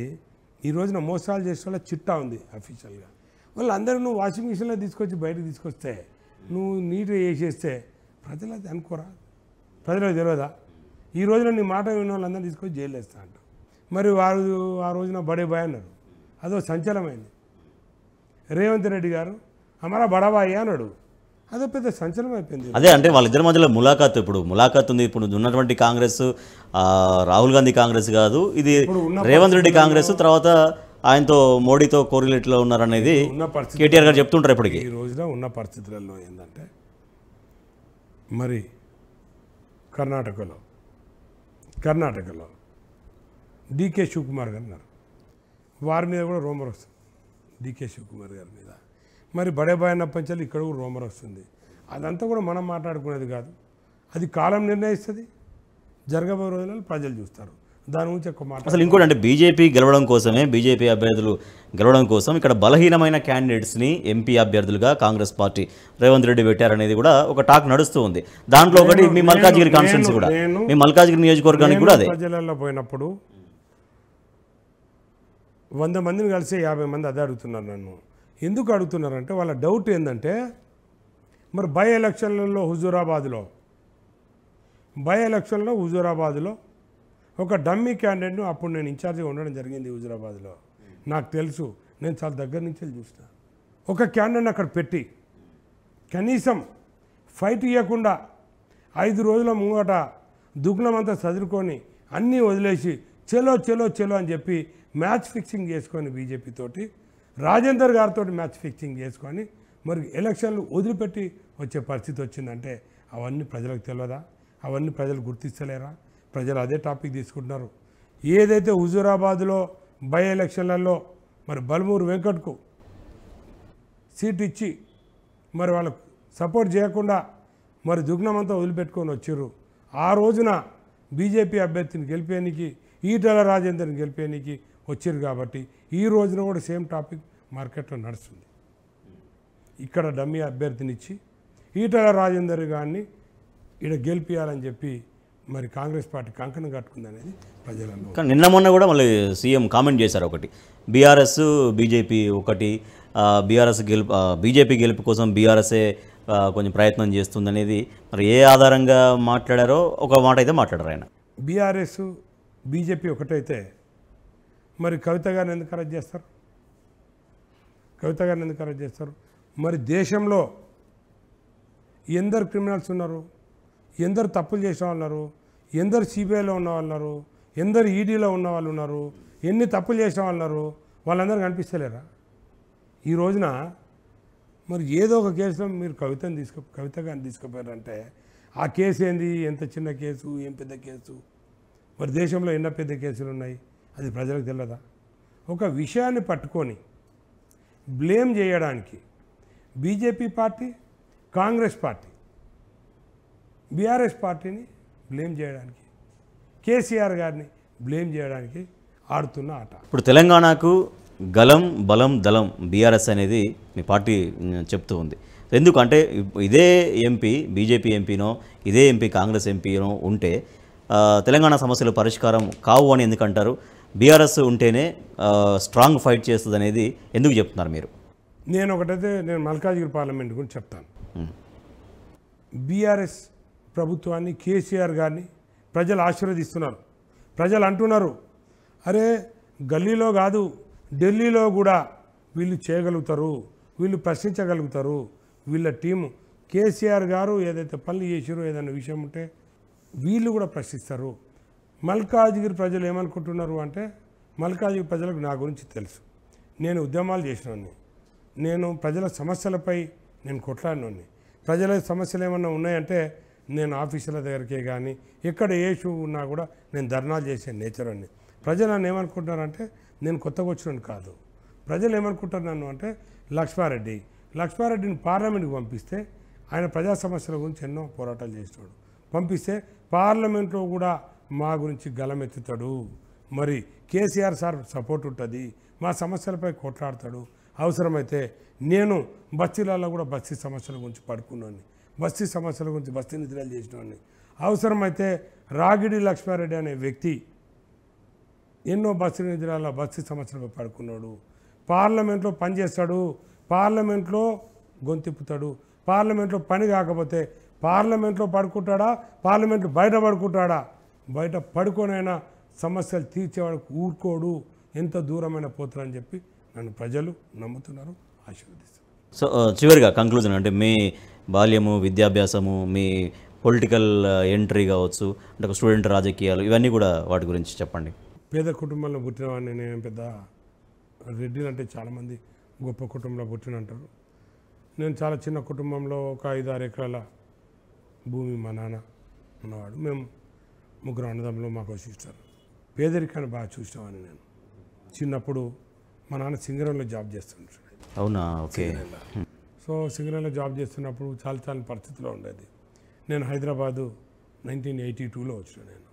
ఈ రోజున మోసాలు చేసే వాళ్ళ చిట్టా ఉంది అఫీషియల్గా. వాళ్ళందరూ నువ్వు వాషింగ్ మిషన్లో తీసుకొచ్చి బయటకు తీసుకొస్తే, నువ్వు నీట్గా చేసేస్తే ప్రజలు అది అనుకోరా? ప్రజలకు తెలియదా? ఈ రోజున నీ మాట విన్న వాళ్ళందరూ తీసుకొచ్చి జైలు వేస్తా అంట. మరి వారు ఆ రోజున బడే బాయ్ అన్నారు, అదో సంచలనమైంది. రేవంత్ రెడ్డి గారు అమరా బడబాయి అన్నాడు, అదో పెద్ద సంచలనం అయిపోయింది. అదే అంటే వాళ్ళిద్దరి మధ్యలో ఇప్పుడు ములాఖాత్ ఉంది. ఇప్పుడు ఉన్నటువంటి కాంగ్రెస్ రాహుల్ గాంధీ కాంగ్రెస్ కాదు, ఇది రేవంత్ రెడ్డి కాంగ్రెస్, తర్వాత ఆయనతో మోడీతో కోరిలేట్లో ఉన్నారనేది కేటీఆర్ గారు చెప్తుంటారు ఇప్పటికీ. ఈ రోజున ఉన్న పరిస్థితులలో ఏంటంటే మరి కర్ణాటకలో డీకే శివకుమార్ గారు ఉన్నారు, వారి మీద కూడా రోమర్ వస్తుంది. డీకే శివకుమార్ గారి మీద మరి బడే బాయ్ అన్నప్పంచాలి ఇక్కడ కూడా రోమర్ వస్తుంది. అదంతా కూడా మనం మాట్లాడుకునేది కాదు, అది కాలం నిర్ణయిస్తుంది. జరగబోయే రోజులలో ప్రజలు చూస్తారు. దాని గురించి ఎక్కువ మాట. అసలు ఇంకోటి అంటే బీజేపీ గెలవడం కోసమే, బీజేపీ అభ్యర్థులు గెలవడం కోసం ఇక్కడ బలహీనమైన క్యాండిడేట్స్ని ఎంపీ అభ్యర్థులుగా కాంగ్రెస్ పార్టీ రేవంత్ రెడ్డి పెట్టారనేది కూడా ఒక టాక్ నడుస్తూ ఉంది. దాంట్లో ఒకటి మీ మల్కాజ్గిరి కాన్స్టిట్యున్సీ కూడా, మీ మల్కాజ్గిరి నియోజకవర్గానికి కూడా అదే. ప్రజలలో పోయినప్పుడు 100 మందిని కలిసి 50 మంది అదే అడుగుతున్నారు నన్ను. ఎందుకు అడుగుతున్నారంటే వాళ్ళ డౌట్ ఏంటంటే, మరి బై ఎలక్షన్లలో హుజూరాబాద్లో ఒక డమ్మీ క్యాండిడేట్ను అప్పుడు నేను ఇన్ఛార్జిగా ఉండడం జరిగింది హుజూరాబాద్లో. నాకు తెలుసు, నేను చాలా దగ్గర నుంచి చూసిన. ఒక క్యాండిడేట్ని అక్కడ పెట్టి కనీసం ఫైట్ ఇవ్వకుండా 5 రోజుల ముంగట దుగ్నమంతా చదువుకొని అన్నీ వదిలేసి చెలో చెలో చెలో అని చెప్పి మ్యాచ్ ఫిక్సింగ్ చేసుకొని బీజేపీ తోటి రాజేందర్ గారితో మ్యాచ్ ఫిక్సింగ్ చేసుకొని మరి ఎలక్షన్లు వదిలిపెట్టి వచ్చే పరిస్థితి వచ్చిందంటే అవన్నీ ప్రజలకు తెలియదా? అవన్నీ ప్రజలు గుర్తిస్తలేరా? ప్రజలు అదే టాపిక్ తీసుకుంటున్నారు. ఏదైతే హుజూరాబాద్లో బై ఎలక్షన్లలో మరి బల్మూరు వెంకట్కు సీట్ ఇచ్చి మరి వాళ్ళకు సపోర్ట్ చేయకుండా మరి దుగ్నమంతా వదిలిపెట్టుకొని వచ్చారు. ఆ రోజున బీజేపీ అభ్యర్థిని గెలిపేయడానికి, ఈటెల రాజేందర్ని గెలిపేయడానికి వచ్చారు. కాబట్టి ఈ రోజున కూడా సేమ్ టాపిక్ మార్కెట్లో నడుస్తుంది. ఇక్కడ డమ్మీ అభ్యర్థిని ఇచ్చి ఈటెల రాజేందర్ గారిని ఇక్కడ గెలిపియాలని చెప్పి మరి కాంగ్రెస్ పార్టీ కంకణం కట్టుకుందనేది ప్రజలలో. కానీ నిన్న మొన్న కూడా మళ్ళీ సీఎం కామెంట్ చేశారు, ఒకటి బీఆర్ఎస్ బీజేపీ ఒకటి, బీజేపీ గెలుపు కోసం బీఆర్ఎస్ఏ కొంచెం ప్రయత్నం చేస్తుందనేది మరి ఏ ఆధారంగా మాట్లాడారో ఒక మాట అయితే మాట్లాడారు ఆయన. బీఆర్ఎస్ బీజేపీ ఒకటైతే మరి కవిత గారిని ఎందుకు అరెస్ట్ చేస్తారు? మరి దేశంలో ఎందరు క్రిమినల్స్ ఉన్నారు, ఎందరు తప్పులు చేసిన వాళ్ళు ఉన్నారు, ఎందరు సిబిఐలో ఉన్న వాళ్ళు ఉన్నారు, ఎందరు ఈడీలో ఉన్న వాళ్ళు ఉన్నారు, ఎన్ని తప్పులు చేసిన వాళ్ళు ఉన్నారు, వాళ్ళందరూ కనిపిస్తలేరా? ఈ రోజున మరి ఏదో ఒక కేసులో మీరు కవిత గారిని తీసుకుపోయారంటే ఆ కేసు ఏంది? ఎంత చిన్న కేసు, ఏం పెద్ద కేసు? మరి దేశంలో ఎన్నో పెద్ద కేసులు ఉన్నాయి, అది ప్రజలకు తెలియదా? ఒక విషయాన్ని పట్టుకొని బ్లేమ్ చేయడానికి BJP party, Congress party, BRS పార్టీని బ్లేమ్ చేయడానికి, కేసీఆర్ గారిని బ్లేమ్ చేయడానికి ఆడుతున్న ఆట. ఇప్పుడు తెలంగాణకు గలం బలం దళం బీఆర్ఎస్ అనేది మీ పార్టీ చెప్తూ ఉంది. ఎందుకంటే ఇదే ఎంపీ బీజేపీ ఎంపీనో, ఇదే ఎంపీ కాంగ్రెస్ ఎంపీనో ఉంటే తెలంగాణ సమస్యలు పరిష్కారం కావు అని ఎందుకంటారు? బీఆర్ఎస్ ఉంటేనే స్ట్రాంగ్ ఫైట్ చేస్తుంది అనేది ఎందుకు చెప్తున్నారు మీరు? నేను మల్కాజ్గిరి పార్లమెంట్ గురించి చెప్తాను. బీఆర్ఎస్ ప్రభుత్వాన్ని, కేసీఆర్ గారిని ప్రజలు ఆశీర్వదిస్తున్నారు. ప్రజలు అంటున్నారు, అరే గల్లీలో కాదు ఢిల్లీలో కూడా వీళ్ళు చేయగలుగుతారు, వీళ్ళు ప్రశ్నించగలుగుతారు, వీళ్ళ టీము కేసీఆర్ గారు ఏదైతే పనులు చేసారో ఏదైనా విషయం ఉంటే వీళ్ళు కూడా ప్రశ్నిస్తారు. మల్కాజ్గిరి ప్రజలు ఏమనుకుంటున్నారు అంటే, మల్కాజ్గిరి ప్రజలకు నా గురించి తెలుసు. నేను ఉద్యమాలు చేసినోడిని, నేను ప్రజల సమస్యలపై నేను కొట్లాడినోడిని. ప్రజల సమస్యలు ఏమన్నా ఉన్నాయంటే నేను ఆఫీసుల దగ్గరికే కానీ ఎక్కడ ఏ షూ ఉన్నా కూడా నేను ధర్నాలు చేసే నేచర్ అని. ప్రజలు నన్ను ఏమనుకుంటున్నారంటే నేను కొత్తగా వచ్చినాను కాదు. ప్రజలు ఏమనుకుంటారు నన్ను అంటే లక్ష్మారెడ్డిని పార్లమెంట్కి పంపిస్తే ఆయన ప్రజా సమస్యల గురించి ఎన్నో పోరాటాలు చేస్తాడు. పంపిస్తే పార్లమెంట్లో కూడా మా గురించి గలమెత్తుతాడు. మరి కేసీఆర్ సార్ సపోర్ట్ ఉంటుంది, మా సమస్యలపై కొట్లాడతాడు. అవసరమైతే నేను బస్తీలలో కూడా బస్తీ సమస్యల గురించి పడుకున్నాను, బస్తీ సమస్యల గురించి బస్తీ నిధులు చేసినవాడిని. అవసరమైతే రాగిడి లక్ష్మారెడ్డి అనే వ్యక్తి ఎన్నో బస్తీ నిధులలో బస్తీ సమస్యలపై పడుకున్నాడు. పార్లమెంట్లో పనిచేస్తాడు, పార్లమెంట్లో గొంతిప్పుతాడు. పార్లమెంట్లో పని కాకపోతే పార్లమెంట్లో పడుకుంటాడా, పార్లమెంట్లో బయట పడుకుంటాడా? బయట పడుకోనైనా సమస్యలు తీర్చేవాడు ఊరుకోడు, ఎంత దూరమైన పోతారని చెప్పి నన్ను ప్రజలు నమ్ముతున్నారు, ఆశీర్వదిస్తున్నారు. సో చివరిగా కంక్లూజన్ అంటే మీ బాల్యము, విద్యాభ్యాసము, మీ పొలిటికల్ ఎంట్రీ కావచ్చు, అంటే ఒక స్టూడెంట్ రాజకీయాలు, ఇవన్నీ కూడా వాటి గురించి చెప్పండి. పేద కుటుంబంలో పుట్టినవాడిని నేను. పెద్ద రెడ్డిలు అంటే చాలామంది గొప్ప కుటుంబంలో పుట్టినంటారు. నేను చాలా చిన్న కుటుంబంలో ఒక 5-6 ఎకరాల భూమి మా నాన్న ఉన్నవాడు. మేము 3 అన్నదమ్ములు, మాకు సిస్టర్. పేదరికాన్ని బాగా చూసినవాడిని నేను. చిన్నప్పుడు మా నాన్న సింగరంలో జాబ్ చేస్తుంటాడు. అవునా? ఓకే. సో సింగరంలో జాబ్ చేస్తున్నప్పుడు చాలా పరిస్థితిలో ఉండేది. నేను హైదరాబాదు 1982లో వచ్చిన. నేను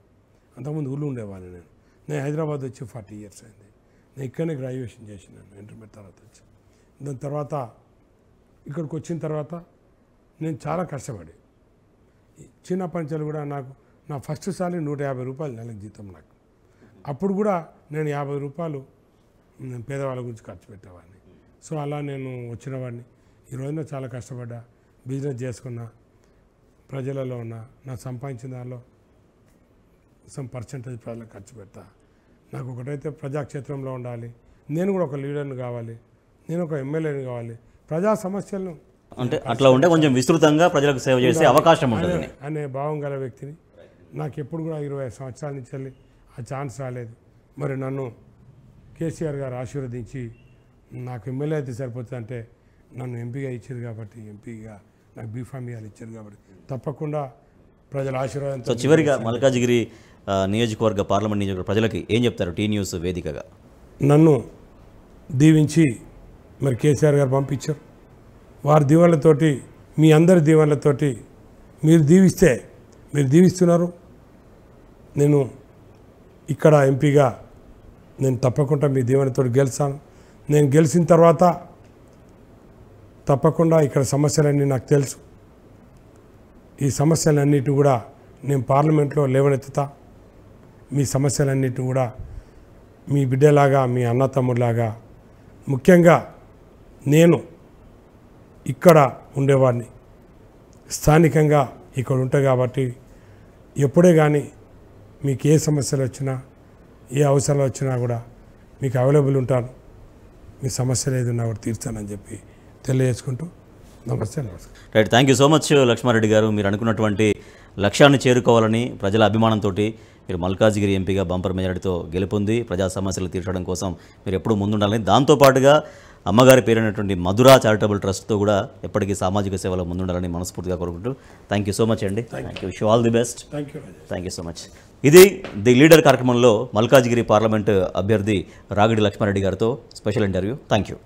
అంతకుముందు ఊళ్ళో ఉండేవాడిని. నేను హైదరాబాద్ వచ్చి 40 years అయింది. నేను ఇక్కడనే గ్రాడ్యుయేషన్ చేసినాను, ఇంటర్మీడియట్ తర్వాత వచ్చి. దాని తర్వాత ఇక్కడికి వచ్చిన తర్వాత నేను చాలా కష్టపడి చిన్న పంచాలు కూడా నాకు నా ఫస్ట్ సాలరీ 150 రూపాయలు నెలకు జీతం నాకు. అప్పుడు కూడా నేను 50 రూపాయలు నేను పేదవాళ్ళ గురించి ఖర్చు పెట్టేవాడిని. సో అలా నేను వచ్చిన వాడిని. ఈ రోజున చాలా కష్టపడ్డా, బిజినెస్ చేసుకున్నా, ప్రజలలో ఉన్నా, నా సంపాదించిన దానిలో సమ్ పర్సెంటేజ్ ప్రజలకు ఖర్చు పెడతా. నాకు ఒకటైతే ప్రజాక్షేత్రంలో ఉండాలి, నేను కూడా ఒక లీడర్ని కావాలి, నేను ఒక ఎమ్మెల్యేని కావాలి, ప్రజా సమస్యలను అంటే అట్లా ఉంటే కొంచెం విస్తృతంగా ప్రజలకు సేవ చేసే అవకాశం ఉంటుంది అనే భావం గల వ్యక్తిని. నాకు ఎప్పుడు కూడా 20 సంవత్సరాల నుంచి వెళ్ళి ఆ ఛాన్స్ రాలేదు. మరి నన్ను కేసీఆర్ గారు ఆశీర్వదించి నాకు ఎమ్మెల్యే అయితే సరిపోతుంది అంటే నన్ను ఎంపీగా ఇచ్చారు కాబట్టి, ఎంపీగా నాకు బీఫామ్ ఇచ్చారు కాబట్టి తప్పకుండా ప్రజల ఆశీర్వాదం. సో చివరిగా మల్కాజ్గిరి నియోజకవర్గ పార్లమెంట్ నియోజకవర్గ ప్రజలకి ఏం చెప్తారు టీ న్యూస్ వేదికగా? నన్ను దీవించి మరి కేసీఆర్ గారు పంపించారు. వారి దీవెనలతోటి, మీ అందరి దీవెనలతోటి మీరు దీవిస్తున్నారు. నేను ఇక్కడ ఎంపీగా నేను తప్పకుండా మీ దీవెనతో గెలుస్తాను. నేను గెలిచిన తర్వాత తప్పకుండా ఇక్కడ సమస్యలన్నీ నాకు తెలుసు. ఈ సమస్యలన్నిటి కూడా నేను పార్లమెంట్లో లేవనెత్తుతా. మీ సమస్యలన్నిటి కూడా మీ బిడ్డలాగా, మీ అన్న తమ్ముడిలాగా, ముఖ్యంగా నేను ఇక్కడ ఉండేవాడిని, స్థానికంగా ఇక్కడ ఉంటా కాబట్టి ఎప్పుడే కానీ మీకు ఏ సమస్యలు వచ్చినా, ఏ అవసరాలు వచ్చినా కూడా మీకు అవైలబుల్ ఉంటాను. మీ సమస్యలు ఏదన్నా కూడా తీర్చానని చెప్పి తెలియజేసుకుంటూ నమస్కారం. Right, thank you so much Laxma Reddy గారు. మీరు అనుకున్నటువంటి లక్ష్యాన్ని చేరుకోవాలని ప్రజల అభిమానంతో మీరు మల్కాజ్గిరి ఎంపీగా బంపర్ మెజారిటీతో గెలుపొంది ప్రజా సమస్యలు తీర్చడం కోసం మీరు ఎప్పుడూ ముందుండాలని, దాంతోపాటుగా అమ్మగారి పేరైనటువంటి మధురా చారిటబుల్ ట్రస్ట్తో కూడా ఎప్పటికీ సామాజిక సేవలో ముందుండాలని మనస్ఫూర్తిగా కోరుకుంటూ థ్యాంక్ యూ సో మచ్ అండి. Thank you, wish all the best. Thank you so much. ఇది ది లీడర్ కార్యక్రమంలో మల్కాజ్గిరి పార్లమెంటు అభ్యర్థి రాగిడి లక్ష్మారెడ్డి గారితో స్పెషల్ ఇంటర్వ్యూ. Thank you.